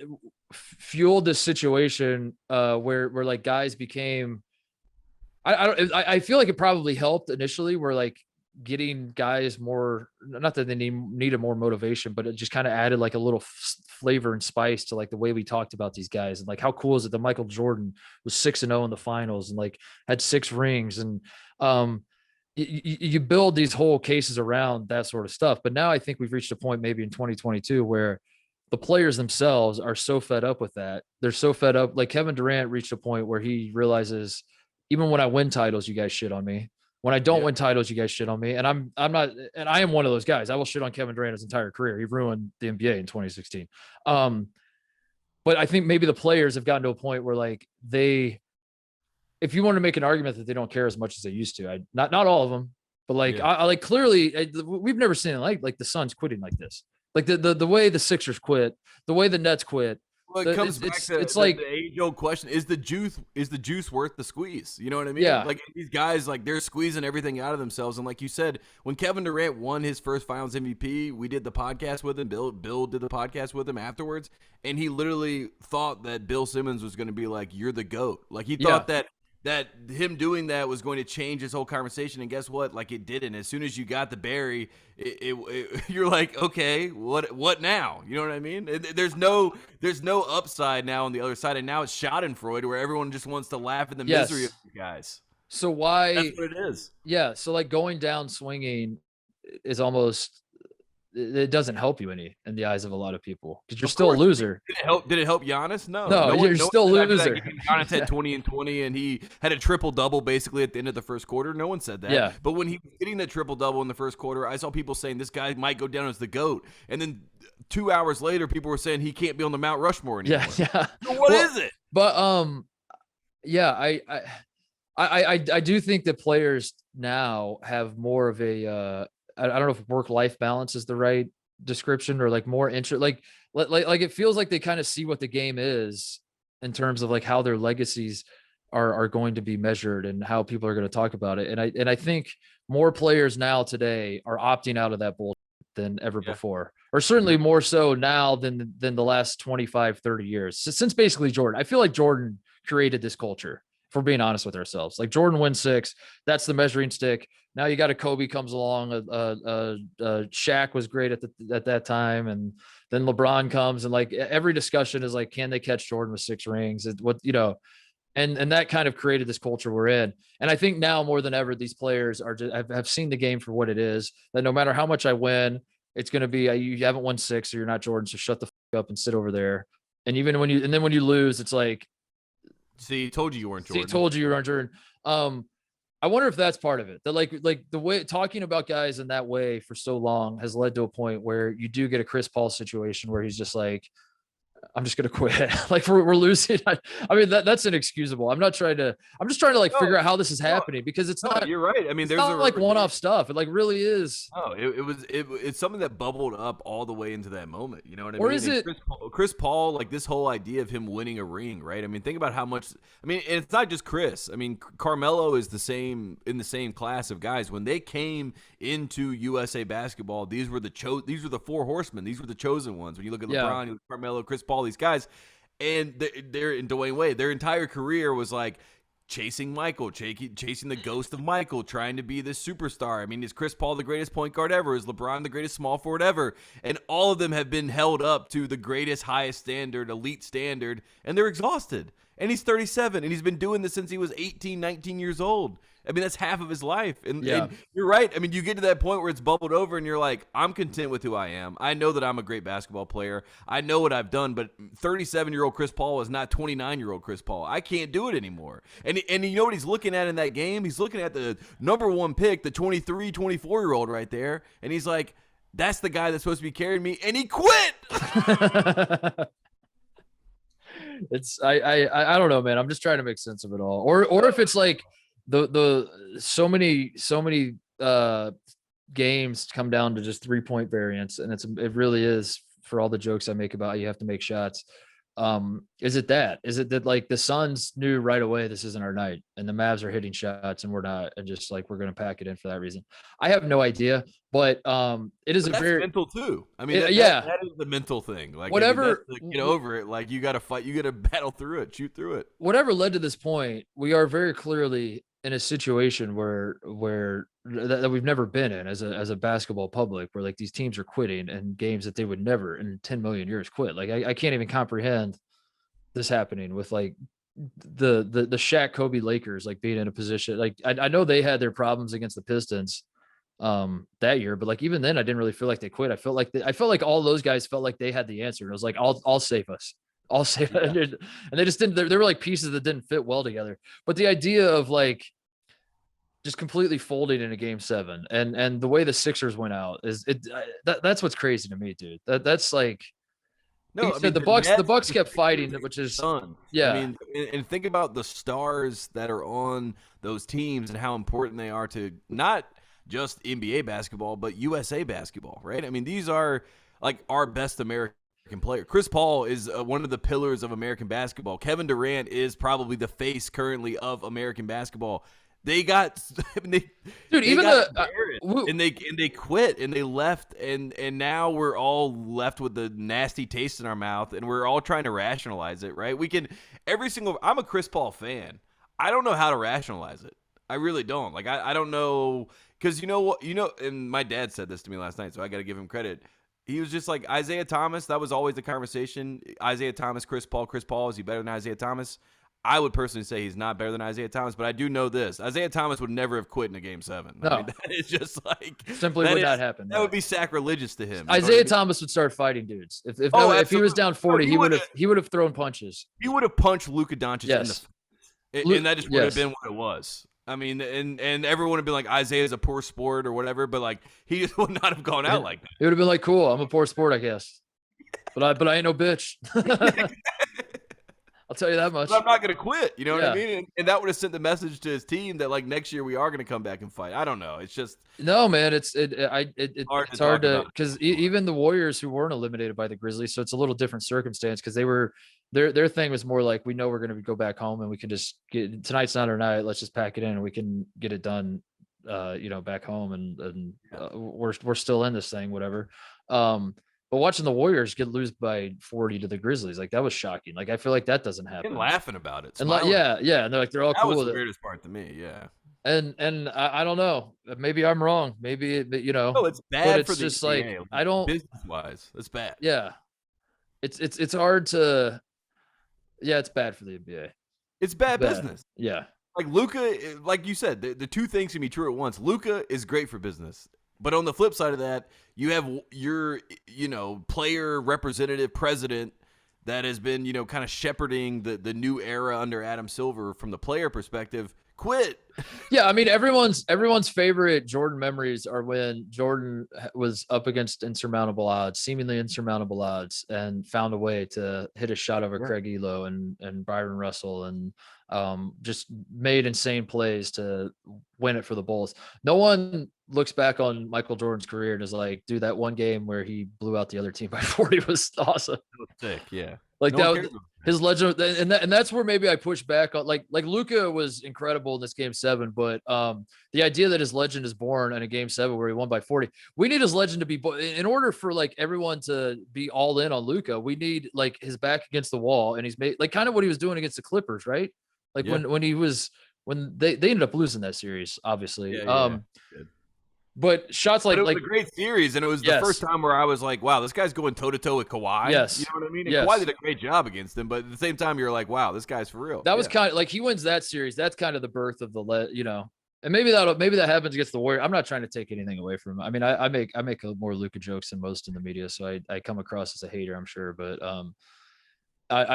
fueled this situation where like guys became. I feel like it probably helped initially. Where like getting guys more, not that they needed more motivation, but it just kind of added like a little flavor and spice to like the way we talked about these guys. And like, how cool is it that Michael Jordan was 6-0 in the finals and like had 6 rings and you build these whole cases around that sort of stuff. But now I think we've reached a point maybe in 2022 where the players themselves are so fed up with that. They're so fed up. Like Kevin Durant reached a point where he realizes, even when I win titles, you guys shit on me. When I don't win titles, you guys shit on me. And I'm not, and I am one of those guys. I will shit on Kevin Durant his entire career. He ruined the NBA in 2016. But I think maybe the players have gotten to a point where like if you want to make an argument that they don't care as much as they used to, not all of them, but like, I like clearly we've never seen it like the Suns quitting like this. Like the way the Sixers quit, the way the Nets quit. Well, it comes back to it's like the age-old question: Is the juice worth the squeeze? You know what I mean? Yeah. Like these guys, like they're squeezing everything out of themselves. And like you said, when Kevin Durant won his first Finals MVP, we did the podcast with him. Bill did the podcast with him afterwards, and he literally thought that Bill Simmons was going to be like, "You're the GOAT." Like he thought that him doing that was going to change his whole conversation. And guess what? Like it didn't. As soon as you got the Barry, you're like, okay, what now? You know what I mean? There's no upside now on the other side. And now it's Schadenfreude where everyone just wants to laugh at the misery of you guys. So why? That's what it is. Yeah. So like going down swinging is almost, it doesn't help you any in the eyes of a lot of people because you're still a loser. Did it help Giannis? No, you're still a loser. Giannis had 20 and 20 and he had a triple-double basically at the end of the first quarter. No one said that. Yeah. But when he was getting that triple-double in the first quarter, I saw people saying this guy might go down as the GOAT. And then 2 hours later, people were saying he can't be on the Mount Rushmore anymore. Yeah. So what is it? But yeah, I do think that players now have more of a I don't know if work-life balance is the right description or like more interest, like it feels like they kind of see what the game is in terms of like how their legacies are going to be measured and how people are going to talk about it. And I think more players now today are opting out of that bullshit than ever before, or certainly more so now than the last 25, 30 years since basically Jordan. I feel like Jordan created this culture. if we're being honest with ourselves. Like Jordan wins 6, that's the measuring stick. Now you got a Kobe comes along, Shaq was great at that time, and then LeBron comes, and like every discussion is like, can they catch Jordan with 6 rings? What, you know, and that kind of created this culture we're in. And I think now more than ever, these players are just have seen the game for what it is. That no matter how much I win, it's going to be you haven't won 6, so you're not Jordan. So shut the fuck up and sit over there. And even when you lose, it's like, see, told you weren't Jordan. See, told you weren't Jordan. I wonder if that's part of it. That like the way talking about guys in that way for so long has led to a point where you do get a Chris Paul situation where he's just like, I'm just going to quit. Like we're losing. I mean, that's inexcusable. I'm just trying to like figure out how this is happening, because it's not, you're right. I mean, there's not like one-off stuff. It like really is. Oh, it's something that bubbled up all the way into that moment. You know what I mean? Or is it Chris Paul, like this whole idea of him winning a ring, right? I mean, think about how much, I mean, and it's not just Chris. I mean, Carmelo is in the same class of guys. When they came into USA basketball, these were the 4 horsemen. These were the chosen ones. When you look at LeBron, Carmelo, Chris Paul, these guys, and they're in Dwayne Wade. Their entire career was like chasing Michael, chasing the ghost of Michael, trying to be this superstar. I mean, is Chris Paul the greatest point guard ever? Is LeBron the greatest small forward ever? And all of them have been held up to the greatest, highest standard, elite standard, and they're exhausted. And he's 37, and he's been doing this since he was 18, 19 years old. I mean, that's half of his life. And you're right. I mean, you get to that point where it's bubbled over, and you're like, I'm content with who I am. I know that I'm a great basketball player. I know what I've done, but 37-year-old Chris Paul is not 29-year-old Chris Paul. I can't do it anymore. And you know what he's looking at in that game? He's looking at the number 1 pick, the 23, 24-year-old right there, and he's like, that's the guy that's supposed to be carrying me, and he quit! It's I don't know, man. I'm just trying to make sense of it all. Or if it's like the so many games come down to just 3-point variance, and it really is, for all the jokes I make about you have to make shots. Is it that like the Suns knew right away this isn't our night, and the Mavs are hitting shots and we're not, and just like we're going to pack it in for that reason? I have no idea, but it is that's very mental too. I mean, that is the mental thing. Like whatever, get over it. Like you got to fight, you got to battle through it, shoot through it. Whatever led to this point, we are very clearly in a situation where that we've never been in as a basketball public, where like these teams are quitting and games that they would never in 10 million years quit. Like I can't even comprehend this happening with like the Shaq Kobe Lakers, like being in a position. Like I know they had their problems against the Pistons that year, but like even then I didn't really feel like they quit. I felt like all those guys felt like they had the answer. And it was like, I'll save us. I'll say that. And they just didn't, they were like pieces that didn't fit well together. But the idea of like just completely folding in a game 7 and the way the Sixers went out that's what's crazy to me, dude. That's like, no, I mean, the Bucks kept fighting, which is fun. Yeah. I mean, and think about the stars that are on those teams and how important they are to not just NBA basketball, but USA basketball, right? I mean, these are like our best American player. Chris Paul is one of the pillars of American basketball. Kevin Durant is probably the face currently of American basketball. They got, and they quit and they left, and now we're all left with the nasty taste in our mouth, and we're all trying to rationalize it, right? I'm a Chris Paul fan. I don't know how to rationalize it. I really don't. Like I don't know, because you know what, and my dad said this to me last night, so I got to give him credit. He was just like, Isaiah Thomas, that was always the conversation. Isaiah Thomas, Chris Paul, is he better than Isaiah Thomas? I would personally say he's not better than Isaiah Thomas, but I do know this. Isaiah Thomas would never have quit in a game 7. No. I mean, that is just like... Simply would not happen. That would be sacrilegious to him. Isaiah Thomas would start fighting dudes. If he was down 40, he would have thrown punches. He would have punched Luka Dončić in the face. And that just would have been what it was. I mean, and everyone would have been like, Isaiah's a poor sport or whatever, but like he just would not have gone out like that. It would have been like, cool, I'm a poor sport, I guess. But I ain't no bitch. I'll tell you that much. But I'm not going to quit. You know what I mean? And that would have sent the message to his team that like next year we are going to come back and fight. I don't know. It's just no, man. It's hard to, because even the Warriors who weren't eliminated by the Grizzlies, so it's a little different circumstance, because they were their thing was more like, we know we're going to go back home and we can just get, tonight's not our night. Let's just pack it in and we can get it done. Back home and we're still in this thing, whatever. But But watching the Warriors lose by 40 to the Grizzlies, like that was shocking. Like I feel like that doesn't happen. And laughing about it. And like, yeah, and they're all that cool was with the it. weirdest part to me. Yeah. And I don't know. Maybe I'm wrong. Maybe No, it's bad but it's for the just NBA, like I don't business wise. It's bad. Yeah, it's hard to. Yeah, it's bad for the NBA. It's bad business. Yeah. Like Luka, like you said, the two things can be true at once. Luka is great for business. But on the flip side of that, you have your, player representative president that has been, kind of shepherding the new era under Adam Silver from the player perspective. Quit. Yeah, I mean everyone's favorite Jordan memories are when Jordan was up against seemingly insurmountable odds, and found a way to hit a shot over Craig Elo and Byron Russell, and just made insane plays to win it for the Bulls. No one looks back on Michael Jordan's career and is like, dude, that one game where he blew out the other team by 40 was awesome. That was sick, yeah. Like that, his legend, and that's where maybe I push back on. Like Luka was incredible in this Game 7, but the idea that his legend is born in a Game 7 where he won by 40, we need his legend to be in order for like everyone to be all in on Luka. We need like his back against the wall, and he's made like kind of what he was doing against the Clippers, right? Like when they ended up losing that series, obviously. But shots like it was a great series, and it was the first time where I was like, wow, this guy's going toe-to-toe with Kawhi. Yes. You know what I mean? And Kawhi did a great job against him, but at the same time, you're like, wow, this guy's for real. That was kind of like he wins that series. That's kind of the birth of and maybe that happens against the Warriors. I'm not trying to take anything away from him. I mean, I make more Luka jokes than most in the media, so I come across as a hater, I'm sure, but we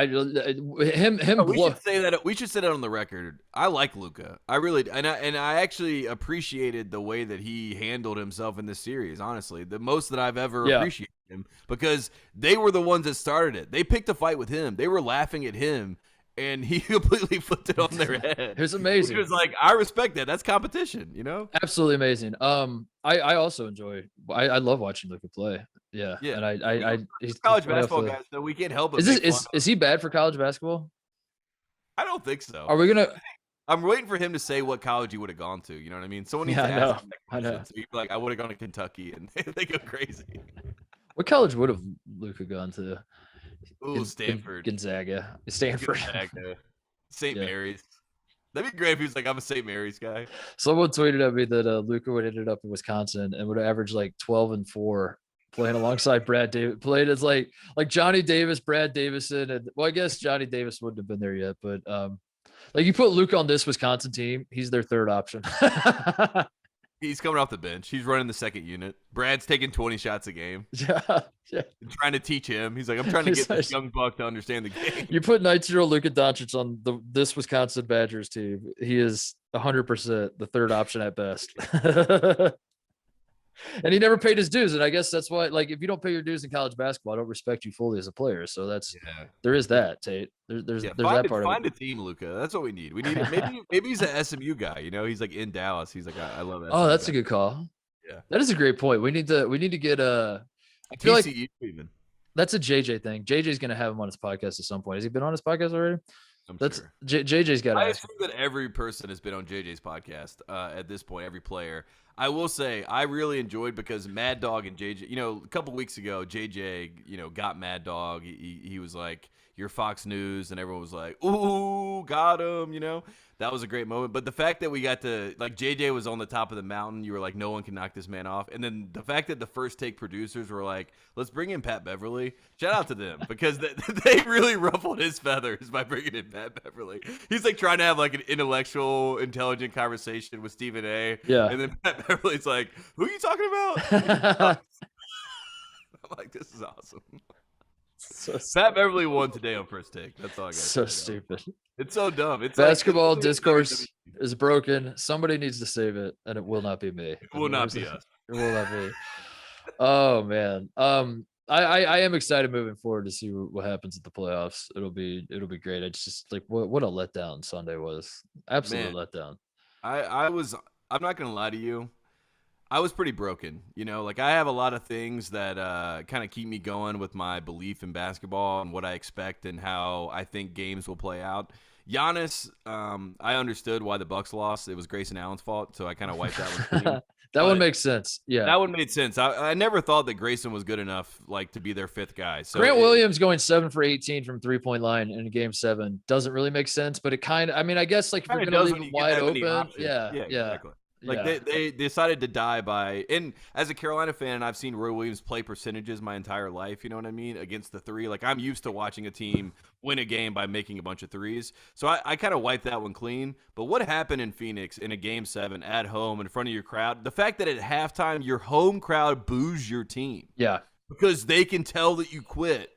should say that on the record. I like Luka. I really and I actually appreciated the way that he handled himself in this series. Honestly, the most that I've ever appreciated him, because they were the ones that started it. They picked a fight with him. They were laughing at him, and he completely flipped it on their head. It was amazing. It was like, I respect that. That's competition, Absolutely amazing. I also enjoy. I love watching Luka play. Yeah. And he's college basketball guys, so we can't help it. Is he bad for college basketball? I don't think so. Are we gonna? I'm waiting for him to say what college he would have gone to. You know what I mean? Someone needs to ask him that question. So he'd be like, I would have gone to Kentucky, and they go crazy. What college would have Luka gone to? Ooh, Stanford. Gonzaga. St. Mary's. That'd be great if he was like, I'm a St. Mary's guy. Someone tweeted at me that Luka would have ended up in Wisconsin and would have averaged like 12-4 playing alongside Brad Davis. Played as like Johnny Davis, Brad Davison, and I guess Johnny Davis wouldn't have been there yet, but like you put Luka on this Wisconsin team, he's their third option. He's coming off the bench. He's running the second unit. Brad's taking 20 shots a game. Yeah. Trying to teach him. He's like, I'm trying to get this young buck to understand the game. You put 19-year-old Luka Dončić on this Wisconsin Badgers team, he is 100% the third option at best. And he never paid his dues, and I guess that's why. Like, if you don't pay your dues in college basketball, I don't respect you fully as a player. So there is that, Tate. There's that part of it. Find a team, Luka. That's what we need. We need it. Maybe he's an SMU guy. He's like in Dallas. He's like, I love that. Oh, that's a good call. Yeah, that is a great point. We need to get I feel like that's a JJ thing. JJ's gonna have him on his podcast at some point. Has he been on his podcast already? Sure. JJ's got. I assume that every person has been on JJ's podcast at this point. Every player. I will say I really enjoyed, because Mad Dog and JJ. A couple weeks ago, JJ, got Mad Dog. He was like, "You're Fox News," and everyone was like, "Ooh, got him!" That was a great moment. But the fact that we got to, like, JJ was on the top of the mountain, you were like, no one can knock this man off. And then the fact that the First Take producers were like, let's bring in Pat Beverly. Shout out to them, because they really ruffled his feathers by bringing in Pat Beverly. He's like trying to have like an intellectual, intelligent conversation with Stephen A. Yeah. And then Pat Beverly's like, who are you talking about? I'm like, this is awesome. Pat Beverly won today on First Take. That's all I got. So stupid. It's so dumb. It's basketball discourse is broken. Somebody needs to save it, and it will not be me. It will not be us. It will not be. Oh man. I am excited moving forward to see what happens at the playoffs. It'll be great. It's just like what a letdown Sunday was. Absolute letdown. I'm not gonna lie to you. I was pretty broken. Like I have a lot of things that kind of keep me going with my belief in basketball and what I expect and how I think games will play out. Giannis, I understood why the Bucks lost. It was Grayson Allen's fault, so I kind of wiped that one clean. That one makes sense. Yeah, that one made sense. I never thought that Grayson was good enough, like, to be their fifth guy. So Grant Williams going 7 for 18 from 3-point line in Game 7 doesn't really make sense, but it kind of. I mean, I guess like if you're going to leave it wide open, yeah, exactly. Like yeah. they decided to die by, and as a Carolina fan, I've seen Roy Williams play percentages my entire life. You know what I mean? Against the three, like I'm used to watching a team win a game by making a bunch of threes. So I kind of wiped that one clean. But what happened in Phoenix in a Game 7 at home in front of your crowd? The fact that at halftime your home crowd boos your team, because they can tell that you quit,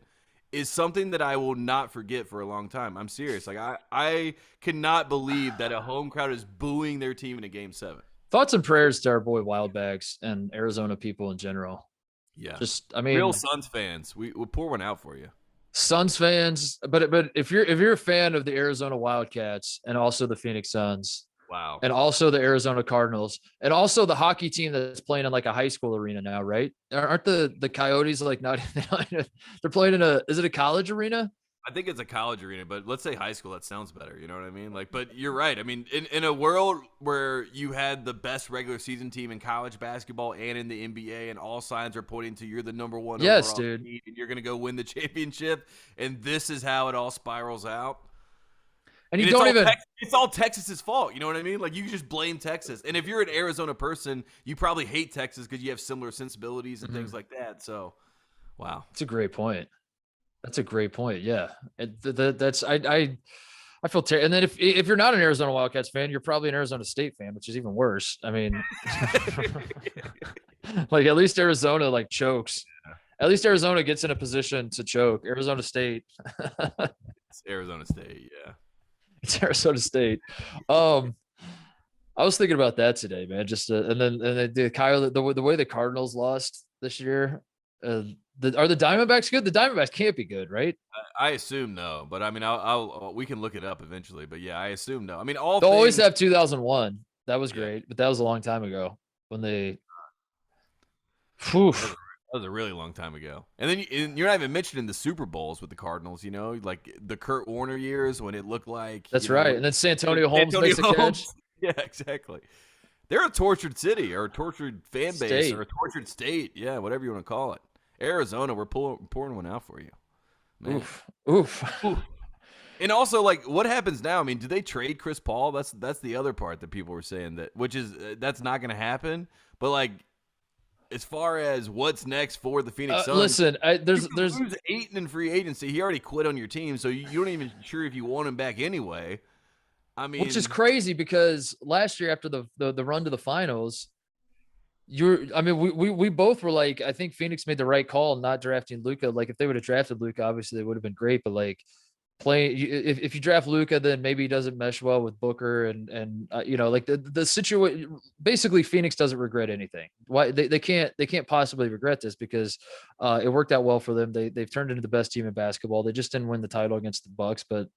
is something that I will not forget for a long time. I'm serious. Like I cannot believe that a home crowd is booing their team in a Game 7. Thoughts and prayers to our boy Wildbags and Arizona people in general. Yeah. I mean, real Suns fans, we'll pour one out for you. Suns fans, but if you're a fan of the Arizona Wildcats and also the Phoenix Suns, wow, and also the Arizona Cardinals, and also the hockey team that's playing in like a high school arena now, right? Aren't the Coyotes like not? They're playing in is it a college arena? I think it's a college arena, but let's say high school. That sounds better. You know what I mean? Like, but you're right. I mean, in a world where you had the best regular season team in college basketball and in the NBA, and all signs are pointing to you're the number one. Yes, dude. Team and you're going to go win the championship, and this is how it all spirals out. And you don't even. It's all Texas's fault. You know what I mean? Like, you just blame Texas. And if you're an Arizona person, you probably hate Texas because you have similar sensibilities and things like that. So, wow. That's a great point. That's a great point. Yeah. That's I feel terrible. And then if you're not an Arizona Wildcats fan, you're probably an Arizona State fan, which is even worse. I mean, like at least Arizona like chokes. At least Arizona gets in a position to choke. Arizona State. It's Arizona State, yeah. It's Arizona State. I was thinking about that today, man. Just and then Kyle, the way the Cardinals lost this year. Are the Diamondbacks good? The Diamondbacks can't be good, right? I assume no, but I mean, we can look it up eventually. But yeah, I assume no. I mean, they'll always have 2001. That was great, but that was a long time ago when they. That was a really long time ago. And then you're not even mentioning the Super Bowls with the Cardinals. You know, like the Kurt Warner years when it looked like that's right. And then Santonio Holmes makes a catch. Yeah, exactly. They're a tortured city or a tortured fan base or a tortured state. Yeah, whatever you want to call it. Arizona, we're pouring one out for you. Man. Oof. And also, like, what happens now? I mean, do they trade Chris Paul? That's the other part that people were saying that's not going to happen. But like, as far as what's next for the Phoenix Suns, listen, there's Ayton in free agency. He already quit on your team, so you don't even sure if you want him back anyway. I mean, which is crazy because last year after the run to the finals. We both were like, I think Phoenix made the right call not drafting Luka. Like if they would have drafted Luka, obviously they would have been great. But like if you draft Luka, then maybe he doesn't mesh well with Booker and like the situation. Basically, Phoenix doesn't regret anything. Why they can't possibly regret this because it worked out well for them. They've turned into the best team in basketball. They just didn't win the title against the Bucks, but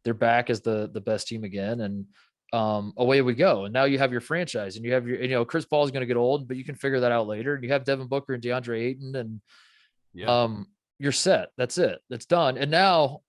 they're back as the best team again and. Away we go. And now you have your franchise and you have Chris Paul is going to get old, but you can figure that out later. And you have Devin Booker and DeAndre Ayton and you're set. That's it. That's done. And now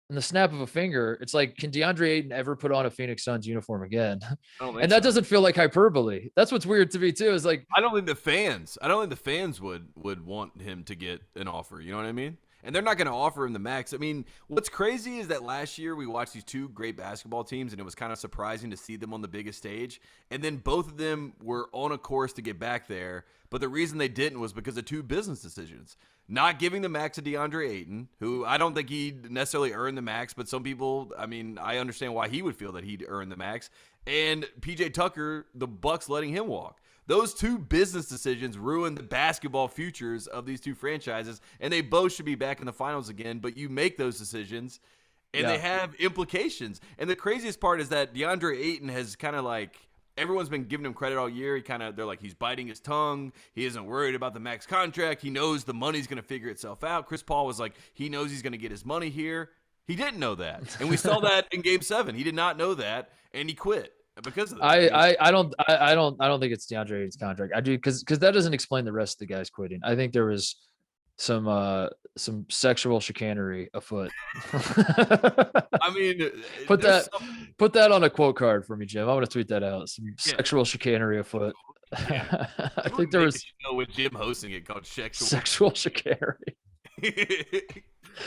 in the snap of a finger, it's like, can DeAndre Ayton ever put on a Phoenix Suns uniform again? And that doesn't feel like hyperbole. That's what's weird to me too. Is like, I don't think the fans would want him to get an offer. You know what I mean? And they're not going to offer him the max. I mean, what's crazy is that last year we watched these two great basketball teams, and it was kind of surprising to see them on the biggest stage. And then both of them were on a course to get back there. But the reason they didn't was because of two business decisions. Not giving the max to DeAndre Ayton, who I don't think he necessarily earned the max, but some people, I mean, I understand why he would feel that he'd earned the max. And PJ Tucker, the Bucks letting him walk. Those two business decisions ruin the basketball futures of these two franchises, and they both should be back in the finals again, but you make those decisions, and they have implications. And the craziest part is that DeAndre Ayton has kind of like – everyone's been giving him credit all year. They're like he's biting his tongue. He isn't worried about the max contract. He knows the money's going to figure itself out. Chris Paul was like he knows he's going to get his money here. He didn't know that, and we saw that in Game 7. He did not know that, and he quit. because of that. I don't think it's DeAndre Ayton's contract. I do because that doesn't explain the rest of the guys quitting. I think there was some sexual chicanery afoot. I mean, put that on a quote card for me, Jim. I want to tweet that out. Some sexual chicanery afoot. Yeah. I think there was with Jim hosting it called sexual chicanery.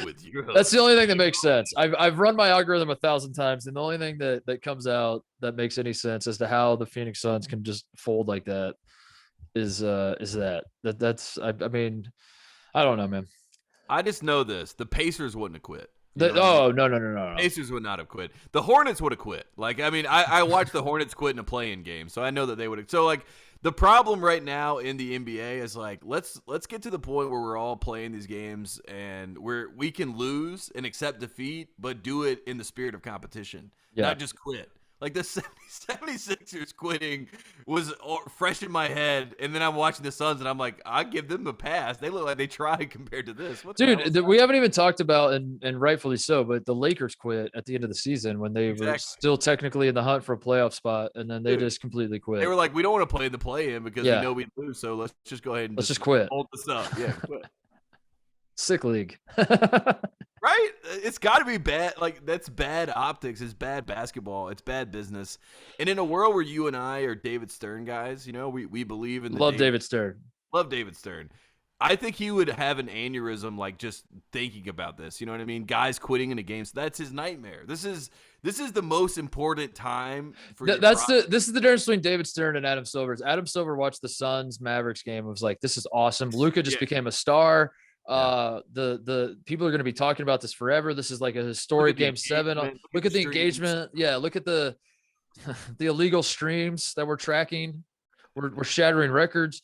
With your host. That's the only thing that makes sense. I've run my algorithm 1,000 times, and the only thing that comes out that makes any sense as to how the Phoenix Suns can just fold like that is that's I mean, I don't know, man. I just know this: the Pacers wouldn't have quit. No. Pacers would not have quit. The Hornets would have quit. Like, I mean, I watched the Hornets quit in a play-in game, so I know that they would have. So, like, the problem right now in the NBA is like, let's get to the point where we're all playing these games and we can lose and accept defeat, but do it in the spirit of competition, not just quit. Like the 76ers quitting was fresh in my head, and then I'm watching the Suns, and I'm like, I give them a pass. They look like they tried compared to this. Dude, we haven't even talked about, and rightfully so, but the Lakers quit at the end of the season when they were still technically in the hunt for a playoff spot, and then they just completely quit. They were like, we don't want to play in the play-in because we know we'd lose, so let's just go ahead and just quit. Hold this up. Yeah, quit. Sick league. Right? It's got to be bad. Like, that's bad optics. It's bad basketball. It's bad business. And in a world where you and I are David Stern guys, we believe in the David Stern. Love David Stern. I think he would have an aneurysm, like, just thinking about this. You know what I mean? Guys quitting in a game. So that's his nightmare. This is the most important time for this is the difference between David Stern and Adam Silver. Adam Silver watched the Suns Mavericks game and was like, this is awesome. Luka just became a star. The people are going to be talking about this forever. This is like a historic game 7. Look at the engagement. Yeah. Look at the illegal streams that we're tracking. We're shattering records.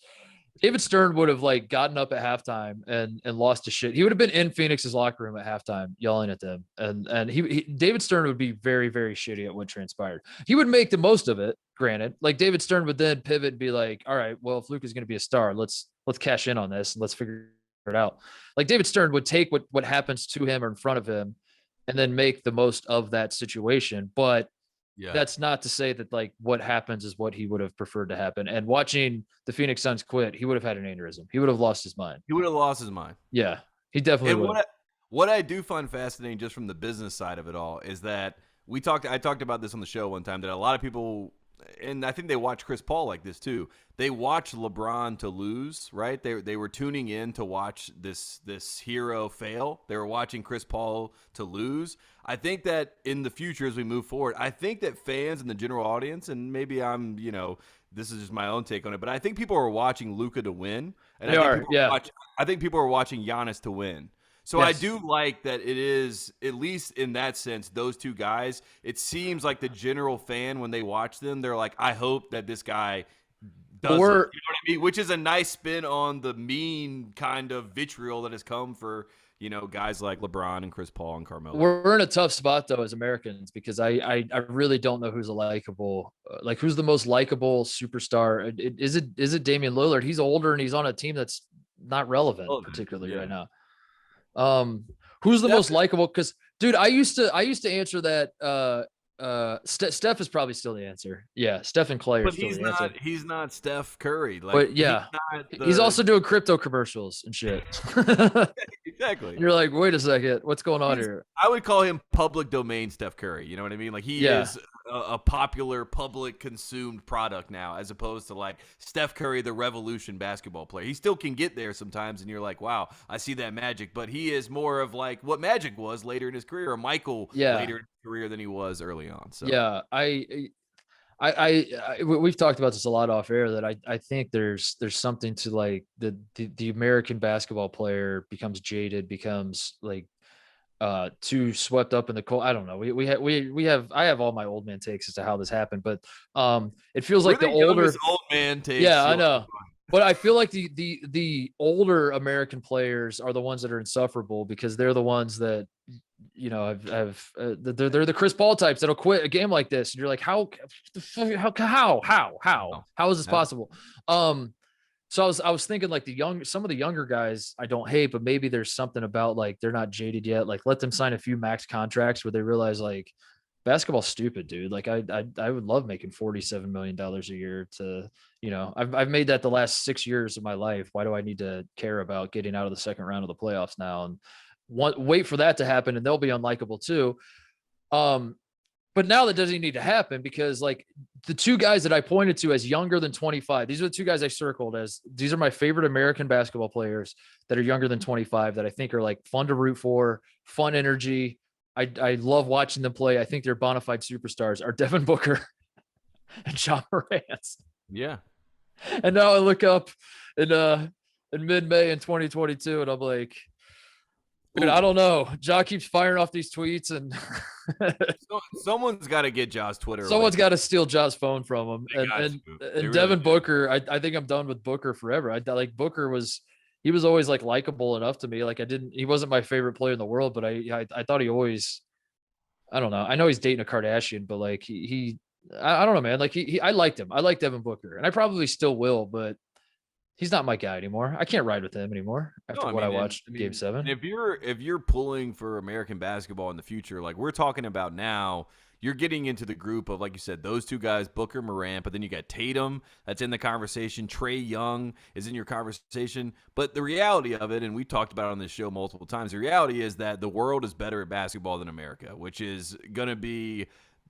David Stern would have like gotten up at halftime and lost his shit. He would have been in Phoenix's locker room at halftime yelling at them. And he David Stern would be very, very shitty at what transpired. He would make the most of it. Granted, like David Stern would then pivot and be like, all right, well, if Luka's going to be a star, let's cash in on this and let's figure it out. Like David Stern would take what happens to him or in front of him and then make the most of that situation. But that's not to say that like what happens is what he would have preferred to happen. And watching the Phoenix Suns quit, he would have had an aneurysm. He would have lost his mind. Yeah, he definitely would. What I do find fascinating just from the business side of it all is that I talked about this on the show one time, that a lot of people, and I think they watch Chris Paul like this too. They watch LeBron to lose, right? They were tuning in to watch this hero fail. They were watching Chris Paul to lose. I think that in the future, as we move forward, I think that fans and the general audience, and maybe I'm, this is just my own take on it, but I think people are watching Luka to win. And I think people are watching Giannis to win. So I do like that it is, at least in that sense, those two guys, it seems like the general fan, when they watch them, they're like, I hope that this guy does it. You know what I mean? Which is a nice spin on the mean kind of vitriol that has come for, guys like LeBron and Chris Paul and Carmelo. We're in a tough spot, though, as Americans, because I really don't know who's who's the most likable superstar. Is it Damian Lillard? He's older and he's on a team that's not relevant particularly right now. Who's the most likable? Because, dude, I used to answer that. Steph is probably still the answer. Yeah, Steph and Clay are still the answer. He's not Steph Curry. But yeah, he's also doing crypto commercials and shit. Exactly. And you're like, wait a second, what's going on here? I would call him public domain Steph Curry. You know what I mean? Like he is a popular public consumed product now, as opposed to like Steph Curry, the revolution basketball player. He still can get there sometimes, and you're like, wow, I see that magic. But he is more of like what Magic was later in his career, or Michael later in his career than he was early on. So yeah, we've talked about this a lot off air, that I think there's something to like the American basketball player becomes jaded, becomes like too swept up in the cold. I don't know. I have all my old man takes as to how this happened, but it feels like the older old man takes. Yeah, I know. But I feel like the older American players are the ones that are insufferable, because they're the ones that they're the Chris Paul types that'll quit a game like this, and you're like, how is this possible? So I was thinking like some of the younger guys I don't hate, but maybe there's something about like they're not jaded yet. Like let them sign a few max contracts where they realize like basketball's stupid, dude. Like I would love making $47 million a year to, I've made that the last 6 years of my life. Why do I need to care about getting out of the second round of the playoffs now? And wait for that to happen, and they'll be unlikable too. But now that doesn't need to happen, because like the two guys that I pointed to as younger than 25, these are the two guys I circled as these are my favorite American basketball players that are younger than 25 that I think are like fun to root for, fun energy. I love watching them play. I think they're bona fide superstars, are Devin Booker and John Morant. Yeah. And now I look up in mid-May in 2022 and I'm like, dude, I don't know. Ja keeps firing off these tweets, and someone's got to get Ja's Twitter. Someone's got to steal Ja's phone from him. And really Devin Booker, I think I'm done with Booker forever. I like Booker he was always like likable enough to me. Like he wasn't my favorite player in the world, but I thought he always, I don't know. I know he's dating a Kardashian, but like I don't know, man. Like I liked him. I liked Devin Booker, and I probably still will, but he's not my guy anymore. I can't ride with him anymore after I watched Game 7. If you're pulling for American basketball in the future, like we're talking about now, you're getting into the group of, like you said, those two guys, Booker, Morant, but then you got Tatum that's in the conversation. Trae Young is in your conversation. But the reality of it, and we talked about it on this show multiple times, the reality is that the world is better at basketball than America, which is going to be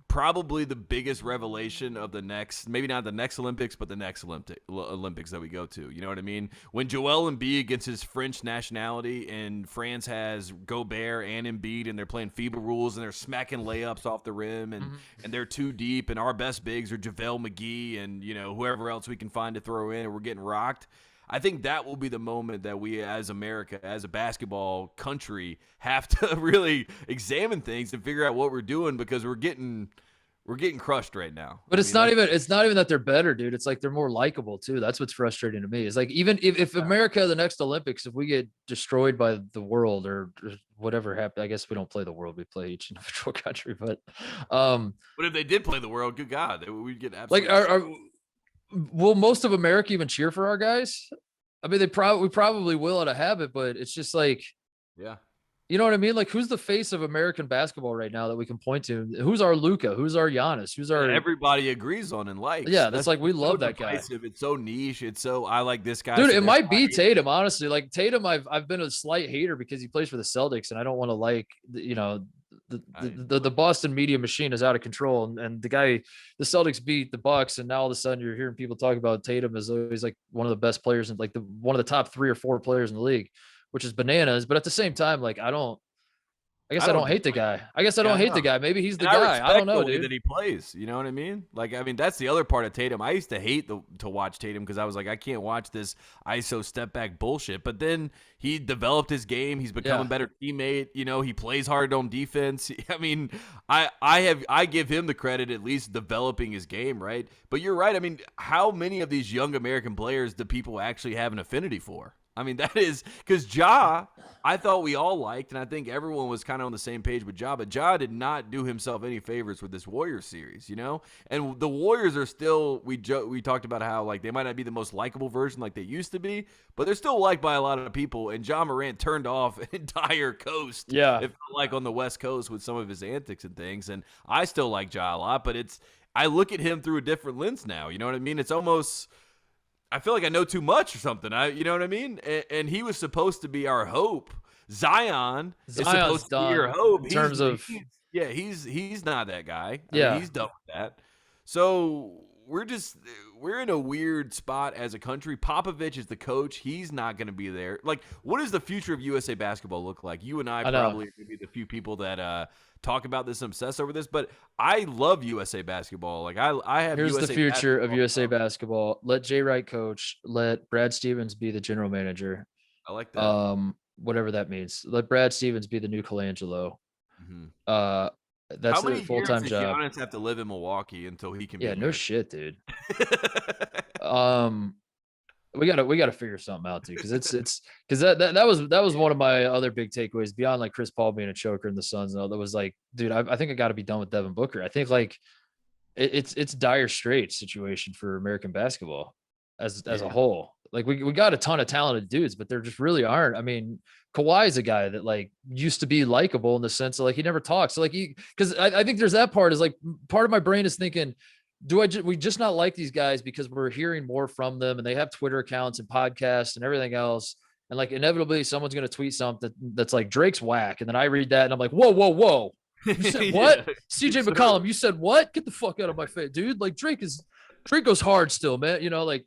probably the biggest revelation of the next, maybe not the next Olympics, but the next Olympics that we go to. You know what I mean? When Joel Embiid gets his French nationality and France has Gobert and Embiid and they're playing FIBA rules and they're smacking layups off the rim and they're too deep and our best bigs are JaVale McGee and, whoever else we can find to throw in and we're getting rocked. I think that will be the moment that we as America, as a basketball country, have to really examine things and figure out what we're doing, because we're getting crushed right now. But it's not even that they're better, dude. It's like they're more likable too. That's what's frustrating to me. It's like, even if America, the next Olympics, if we get destroyed by the world or whatever happened, I guess we don't play the world, we play each individual country. But if they did play the world, good God, we'd get absolutely like will most of America even cheer for our guys? I mean, we probably will out of habit, but it's just like, yeah, you know what I mean? Like, who's the face of American basketball right now that we can point to? Who's our Luka? Who's our Giannis? Who's our everybody agrees on and likes? Yeah, that's like we love that guy. It's so niche. It's so I like this guy. Dude, it might be Tatum, honestly. Like Tatum, I've been a slight hater because he plays for the Celtics, and I don't want to the Boston media machine is out of control, and the Celtics beat the Bucks, and now all of a sudden you're hearing people talk about Tatum as though he's like one of the best players and like one of the top 3 or 4 players in the league, which is bananas. But at the same time, like I don't hate the guy. I guess I don't hate the guy. Maybe he's the guy. I don't know, dude. That he plays. You know what I mean? Like, I mean, that's the other part of Tatum. I used to hate to watch Tatum because I was like, I can't watch this ISO step back bullshit. But then he developed his game. He's become a better teammate. He plays hard on defense. I mean, I give him the credit at least developing his game, right? But you're right. I mean, how many of these young American players do people actually have an affinity for? I mean, that is because Ja, I thought we all liked, and I think everyone was kind of on the same page with Ja, but Ja did not do himself any favors with this Warriors series, And the Warriors are still, we talked about how, like, they might not be the most likable version like they used to be, but they're still liked by a lot of people, and Ja Morant turned off an entire coast, if like on the West Coast with some of his antics and things, and I still like Ja a lot, but I look at him through a different lens now, you know what I mean? It's almost, I feel like I know too much or something. You know what I mean? And he was supposed to be our hope. Zion's is supposed to be your hope. He's not that guy. I mean, he's done with that. So we're in a weird spot as a country. Popovich is the coach. He's not going to be there. Like, what does the future of USA basketball look like? You and I probably are going to be the few people that talk about this and obsess over this, but I love USA basketball. Like I have. Here's USA the future of USA basketball. Let Jay Wright coach. Let Brad Stevens be the general manager. I like that. Whatever that means. Let Brad Stevens be the new Colangelo. That's a full-time job. How many years does Giannis have to live in Milwaukee until he can? Yeah, no shit, dude. We gotta figure something out too, because it's because that was one of my other big takeaways beyond like Chris Paul being a choker in the Suns and all. That was like, dude, I think I got to be done with Devin Booker. I think like it's dire straits situation for American basketball. as a whole. Like we got a ton of talented dudes, but there just really aren't. I mean, Kawhi is a guy that like used to be likable in the sense of like he never talks. So like because I think there's that part is like part of my brain is thinking, we just not like these guys because we're hearing more from them and they have Twitter accounts and podcasts and everything else. And like inevitably someone's going to tweet something that's like Drake's whack. And then I read that and I'm like, whoa. You said what? CJ McCollum, you said what? Get the fuck out of my face, dude. Like Drake goes hard still, man. You know, like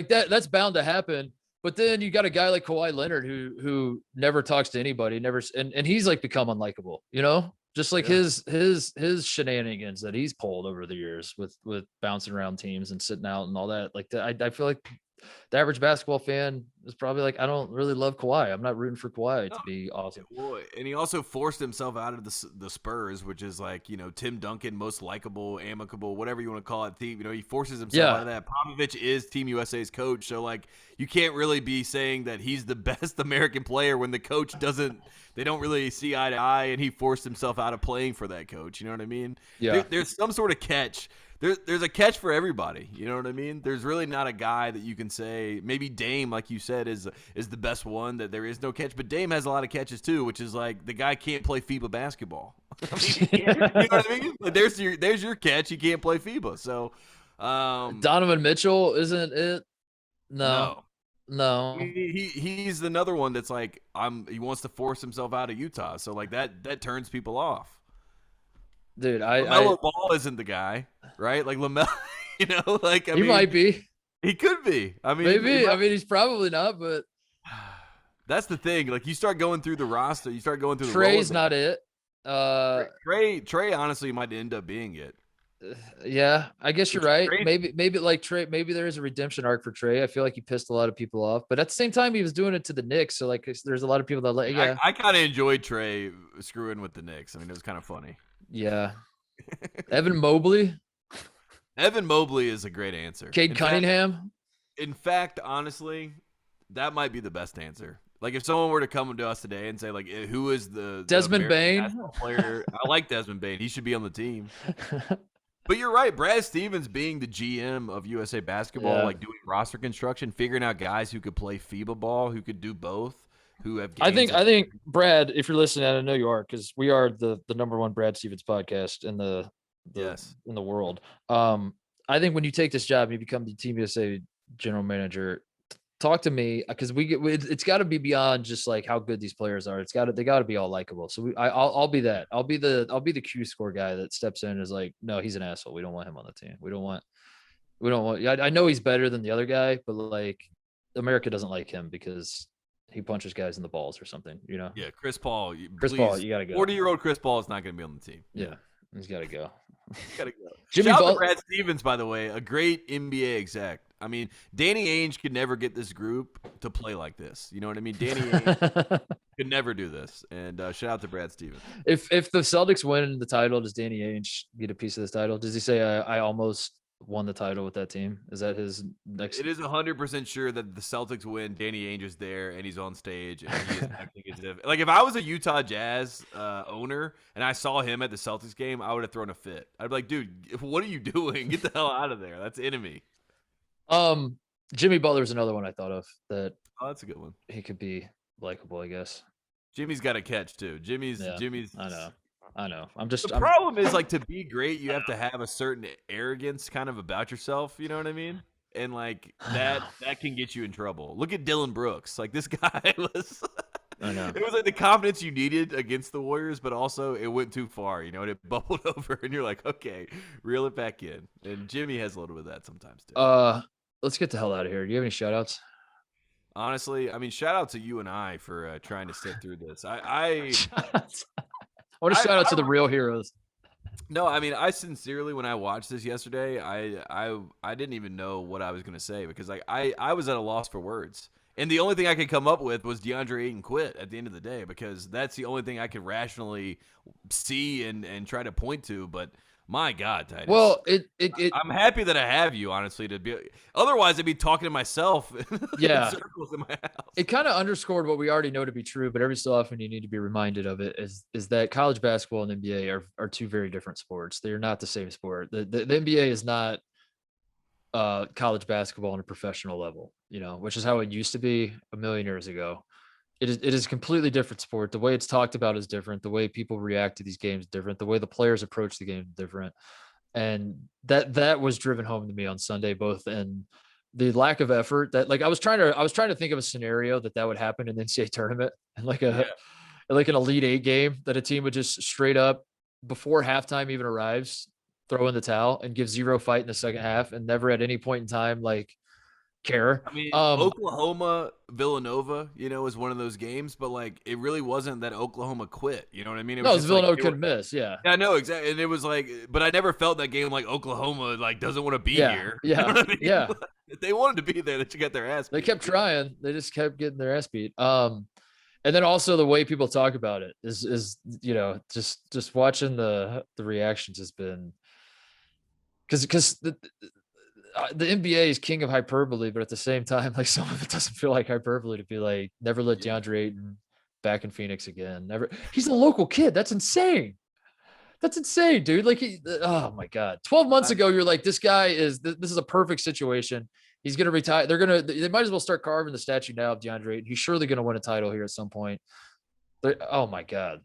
that's bound to happen. But then you got a guy like Kawhi Leonard who never talks to anybody, and he's like become unlikable, you know, just like his shenanigans that he's pulled over the years with bouncing around teams and sitting out and all that. Like I feel like the average basketball fan is probably like, I don't really love Kawhi. I'm not rooting for Kawhi to be awesome. Well, and he also forced himself out of the Spurs, which is like, you know, Tim Duncan, most likable, amicable, whatever you want to call it. Team, you know, he forces himself out of that. Popovich is Team USA's coach. So like, you can't really be saying that he's the best American player when the coach they don't really see eye to eye, and he forced himself out of playing for that coach. You know what I mean? Yeah. There's some sort of catch. There's a catch for everybody. You know what I mean? There's really not a guy that you can say, maybe Dame, like you said, is the best one, that there is no catch. But Dame has a lot of catches too, which is like the guy can't play FIBA basketball. You know what I mean? Like there's your catch. He can't play FIBA. So Donovan Mitchell isn't it? No. He's another one that's like he wants to force himself out of Utah. So like that turns people off. Dude, LaMelo Ball isn't the guy, right? Like LaMelo, you know, like he might be. He could be. I mean, maybe. I mean, he's probably not, but that's the thing. Like you start going through the roster, you start going through Trey's not it. Trey honestly might end up being it. Yeah, I guess you're right. Maybe like Trey, maybe there is a redemption arc for Trey. I feel like he pissed a lot of people off, but at the same time, he was doing it to the Knicks. So like, there's a lot of people that I kind of enjoyed Trey screwing with the Knicks. I mean, it was kind of funny. Yeah. Evan Mobley. Evan Mobley is a great answer. Cade Cunningham. In fact, honestly, that might be the best answer. Like if someone were to come to us today and say like, who is the Desmond Bane player? I like Desmond Bane. He should be on the team. But you're right. Brad Stevens being the GM of USA Basketball, like doing roster construction, figuring out guys who could play FIBA ball, who could do both. Who have I think Brad, if you're listening, I know you are, because we are the number one Brad Stevens podcast in the world. I think when you take this job and you become the Team USA general manager, talk to me, because it's got to be beyond just like how good these players are. They got to be all likable. So I'll be that. I'll be the Q score guy that steps in and is like, no, he's an asshole. We don't want him on the team. We don't want. I know he's better than the other guy, but like America doesn't like him because he punches guys in the balls or something, you know? Yeah, Chris Paul, you got to go. 40-year-old Chris Paul is not going to be on the team. Yeah, he's got to go. Shout out to Brad Stevens, by the way, a great NBA exec. I mean, Danny Ainge could never get this group to play like this. You know what I mean? Danny Ainge could never do this. And shout out to Brad Stevens. If the Celtics win the title, does Danny Ainge get a piece of this title? Does he say, I almost won the title with that team? Is that his next? It is 100% sure that the Celtics win. Danny Ainge is there and he's on stage and he is acting as if, like, if I was a Utah Jazz owner and I saw him at the Celtics game, I would have thrown a fit. I'd be like, dude, what are you doing? Get the hell out of there. That's enemy. Jimmy Butler's another one I thought of that. Oh, that's a good one. He could be likable, I guess. Jimmy's got a catch too. Jimmy's. I know. Problem is, like, to be great, you have to have a certain arrogance kind of about yourself. You know what I mean? And like that can get you in trouble. Look at Dylan Brooks. Like, this guy was. I know. It was like the confidence you needed against the Warriors, but also it went too far. You know, and it bubbled over, and you're like, okay, reel it back in. And Jimmy has a little bit of that sometimes too. Let's get the hell out of here. Do you have any shout outs? Honestly, I mean, shout out to you and I for trying to sit through this. I want to shout out to the real heroes. No, I mean, I sincerely, when I watched this yesterday, I didn't even know what I was going to say, because like I was at a loss for words. And the only thing I could come up with was DeAndre Ayton quit at the end of the day, because that's the only thing I could rationally see and try to point to. But my God, Titus. Well, I'm happy that I have you, honestly, to be. Otherwise, I'd be talking to myself. Yeah. In circles in my house. It kind of underscored what we already know to be true, but every so often you need to be reminded of it. Is that college basketball and NBA are two very different sports. They are not the same sport. The NBA is not. college basketball on a professional level, which is how it used to be a million years ago. It is a completely different sport. The way it's talked about is different. The way people react to these games is different. The way the players approach the game is different. And that was driven home to me on Sunday, both in the lack of effort that, like, I was trying to think of a scenario that would happen in the NCAA tournament, and like an Elite Eight game, that a team would just straight up, before halftime even arrives, throw in the towel and give zero fight in the second half, and never at any point in time care. I mean, Oklahoma Villanova, is one of those games, but like it really wasn't that Oklahoma quit. You know what I mean? It was Villanova couldn't miss. Yeah, I know exactly. And it was like, but I never felt that game like Oklahoma doesn't want to be here. Yeah, you know what I mean? Yeah. If they wanted to be there, they should get their ass beat. They kept trying. They just kept getting their ass beat. And then also the way people talk about it is just watching the reactions has been, because the NBA is king of hyperbole, but at the same time, like, some of it doesn't feel like hyperbole to be like, never let Deandre Ayton back in Phoenix again. Never. He's a local kid. That's insane. That's insane, dude. Like, oh my God. 12 months ago, you're like, this is a perfect situation. He's going to retire. They might as well start carving the statue now of DeAndre Ayton. He's surely going to win a title here at some point. Oh my God.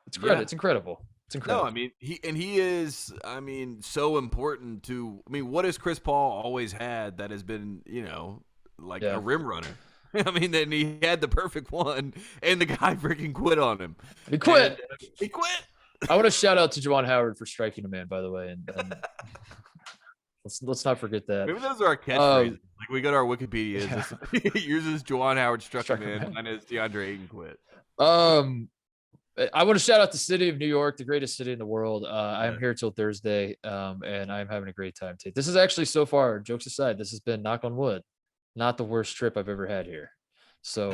It's incredible. It's incredible. No, I mean, he is, so important to, what has Chris Paul always had that has been, a rim runner? Then he had the perfect one, and the guy freaking quit on him. He quit. He quit. I want to shout out to Juwan Howard for striking a man, by the way. And let's not forget that. Maybe those are our catchphrases. Like, we go to our Wikipedia. Yeah. Uses Juwan Howard struck a man, and it's DeAndre Ayton quit. I want to shout out the city of New York, the greatest city in the world. I'm here till Thursday, and I'm having a great time. This is actually, so far, jokes aside, this has been, knock on wood, not the worst trip I've ever had here. So,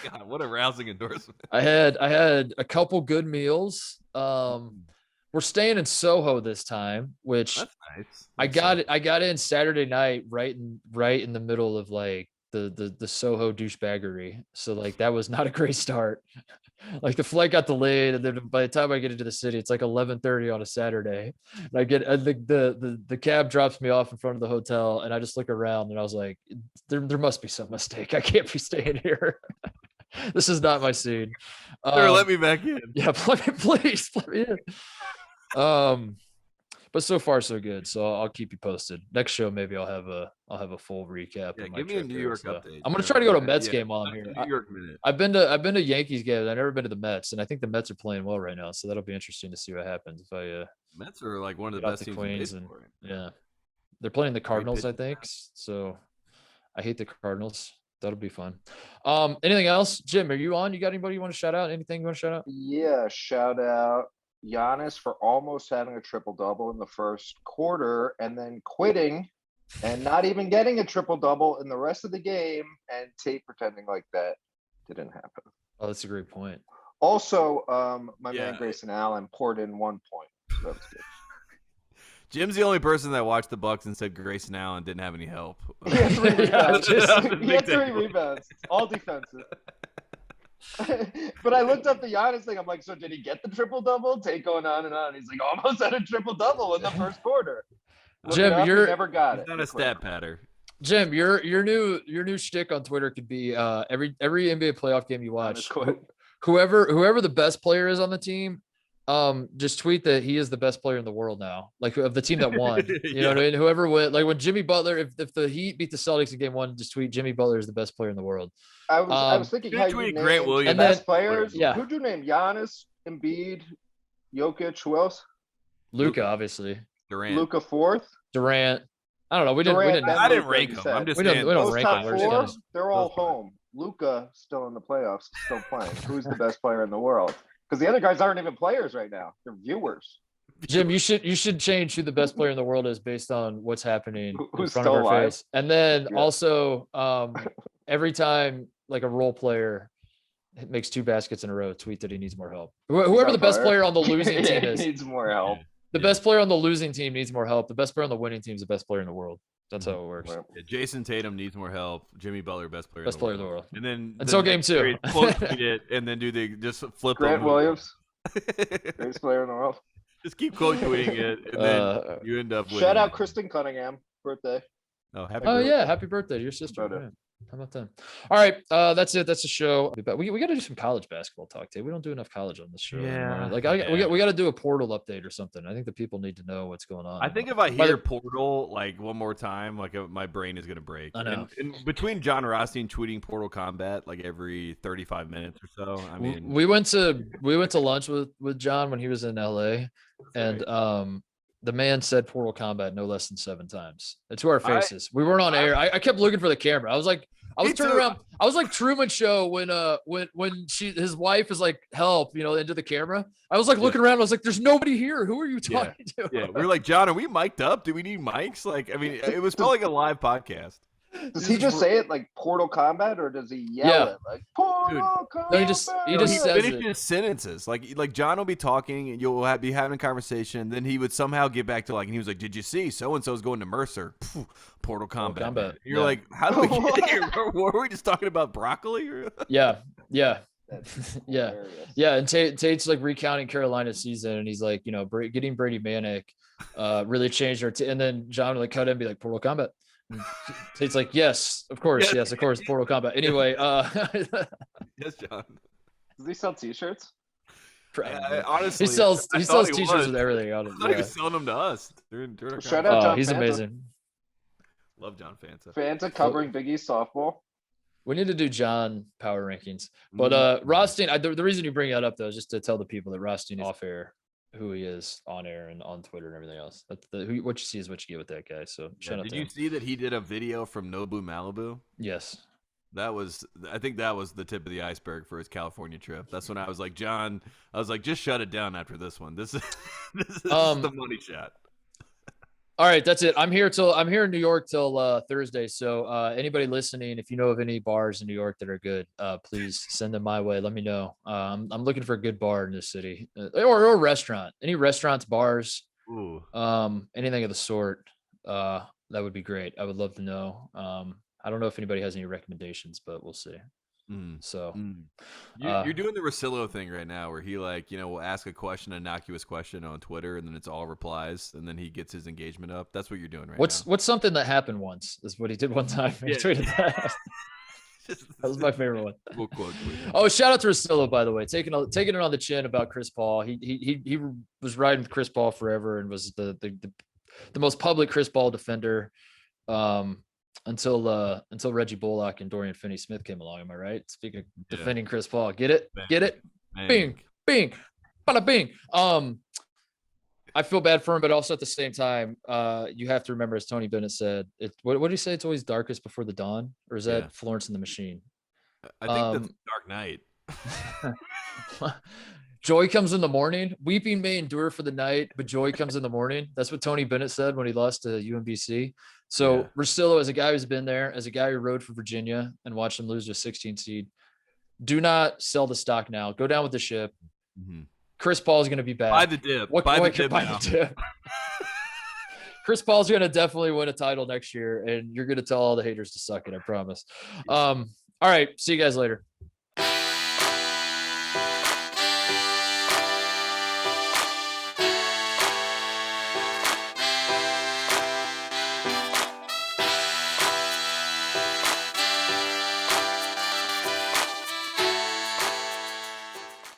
God, what a rousing endorsement. I had a couple good meals. We're staying in Soho this time, which that's nice. I got in Saturday night, right in the middle of like the Soho douchebaggery. So like that was not a great start. Like the flight got delayed, and then by the time I get into the city, it's like 11:30 on a Saturday. And the cab drops me off in front of the hotel, and I just look around, and I was like, there must be some mistake. I can't be staying here. This is not my scene. Let me back in. Yeah, please let me in. But so far so good. So I'll keep you posted. Next show, maybe I'll have a full recap. Yeah, of my give me a New York so update. I'm gonna try to go to a Mets game while I'm here. New York minute. I've been to Yankees games. I've never been to the Mets, and I think the Mets are playing well right now. So that'll be interesting to see what happens if I. Mets are like one of the best teams in baseball. Yeah, they're playing the Cardinals, I think. So I hate the Cardinals. That'll be fun. Anything else, Jim? Are you on? You got anybody you want to shout out? Anything you want to shout out? Yeah, shout out Giannis for almost having a triple-double in the first quarter and then quitting and not even getting a triple-double in the rest of the game, and Tate pretending like that didn't happen. Oh, that's a great point. Also, my man Grayson Allen poured in 1 point. So that was good. Jim's the only person that watched the Bucks and said Grayson Allen didn't have any help. He had 3 rebounds. He had 3 rebounds. All defensive. But I looked up the Giannis thing. I'm like, so did he get the triple-double? Tate going on and on. He's like, almost had a triple-double in the first quarter. Jim, he never got it. Not a stat pattern. Jim, your new shtick on Twitter could be every NBA playoff game you watch, whoever the best player is on the team, just tweet that he is the best player in the world now, like of the team that won. You know what I mean? Whoever win, like when Jimmy Butler, if the Heat beat the Celtics in game 1, just tweet Jimmy Butler is the best player in the world. I was thinking how you Grant Williams the best players. Yeah. Who'd you name? Giannis, Embiid, Jokic, who else? Luka, obviously. Durant. Luka 4th. Durant. I don't know. We Durant, didn't. I didn't rank them. I'm just we saying. don't Those rank top them. 4, they're all home. Luka still in the playoffs, still playing. Who's the best player in the world? Because the other guys aren't even players right now. They're viewers. Jim, you should change who the best player in the world is based on what's happening in front of our face. And then also, every time like a role player makes 2 baskets in a row, tweet that he needs more help. Whoever the best player on the losing team is needs more help. The best player on the losing team needs more help. The best player on the winning team is the best player in the world. That's how it works. Yeah, Jason Tatum needs more help. Jimmy Butler, best player in the world. And then until game 2, tweet it, and then just flip. Grant Williams, greatest player in the world. Just keep quote tweeting it, and then you end up with. Shout out Kristen Cunningham. birthday. Oh, happy Oh birthday. yeah, happy birthday to your sister. Birthday. Yeah. How about that? All right, that's it. That's the show. We got to do some college basketball talk today. We don't do enough college on this show anymore. Like we got to do a portal update or something. I think the people need to know what's going on. I think if I hear Portal like one more time, like my brain is gonna break. I know. And between John Rothstein tweeting Portal Combat like every 35 minutes or so, I mean, we went to lunch with John when he was in LA, and the man said Portal Combat no less than 7 times to our faces. We weren't on air. I kept looking for the camera. I was turning around. I was like Truman Show when his wife is like, help, into the camera. I was like looking around. I was like, there's nobody here. Who are you talking to? Yeah, we were like, John, are we mic'd up? Do we need mics? Like, I mean, it was felt like a live podcast. Does he just say it like Portal Combat, or does he yell it like Portal Combat? No, he just says finishes sentences. Like John will be talking, and you'll be having a conversation. And then he would somehow get back to and he was like, "Did you see so and so's going to Mercer? Portal Combat." You're like, how do we get here? Were we just talking about broccoli? Yeah. That's Yeah. And Tate's like recounting Carolina's season, and he's like, getting Brady Manic really changed our and then John would like cut in and be like, Portal Combat. Tate's like, yes, of course, Portal Combat. Anyway, yes, John. Does he sell T-shirts? Honestly, he sells T-shirts with everything on it. I thought he was selling them to us. Shout out John he's Fanta. amazing. Love John Fanta. Fanta covering Big East softball. We need to do John power rankings, but Rothstein. The reason you bring that up though is just to tell the people that Rothstein is off air, who he is on air and on Twitter and everything else. That's what you see is what you get with that guy. So shout out did to you him. see that he did a video from Nobu Malibu? Yes. I think that was the tip of the iceberg for his California trip. That's when I was like, John, just shut it down after this one. This is the money shot. All right, that's it. I'm here in New York till Thursday. So anybody listening, if you know of any bars in New York that are good, please send them my way. Let me know. I'm looking for a good bar in this city, or a restaurant. Any restaurants, bars, anything of the sort. That would be great. I would love to know. I don't know if anybody has any recommendations, but we'll see. So you're doing the Rosillo thing right now, where he will ask a question, an innocuous question on Twitter, and then it's all replies, and then he gets his engagement up. That's what you're doing right now. What's something that happened once is what he did one time. He tweeted that. That was my favorite one. We'll quote. Oh, shout out to Rosillo, by the way, taking it on the chin about Chris Paul. He was riding with Chris Paul forever and was the most public Chris Paul defender. Until Reggie Bullock and Dorian Finney-Smith came along. Am I right? Speaking of defending Chris Paul, get it? Bing, bing, bada bing. I feel bad for him, but also at the same time, you have to remember, as Tony Bennett said, what did he say? It's always darkest before the dawn, or is that Florence and the Machine? I think that's Dark Knight. Joy comes in the morning. Weeping may endure for the night, but joy comes in the morning. That's what Tony Bennett said when he lost to UMBC. So Rosillo, as a guy who's been there, as a guy who rode for Virginia and watched them lose to a 16 seed, do not sell the stock now. Go down with the ship. Mm-hmm. Chris Paul is going to be back. Buy the dip. Buy the dip. Chris Paul's going to definitely win a title next year, and you're going to tell all the haters to suck it. I promise. All right. See you guys later.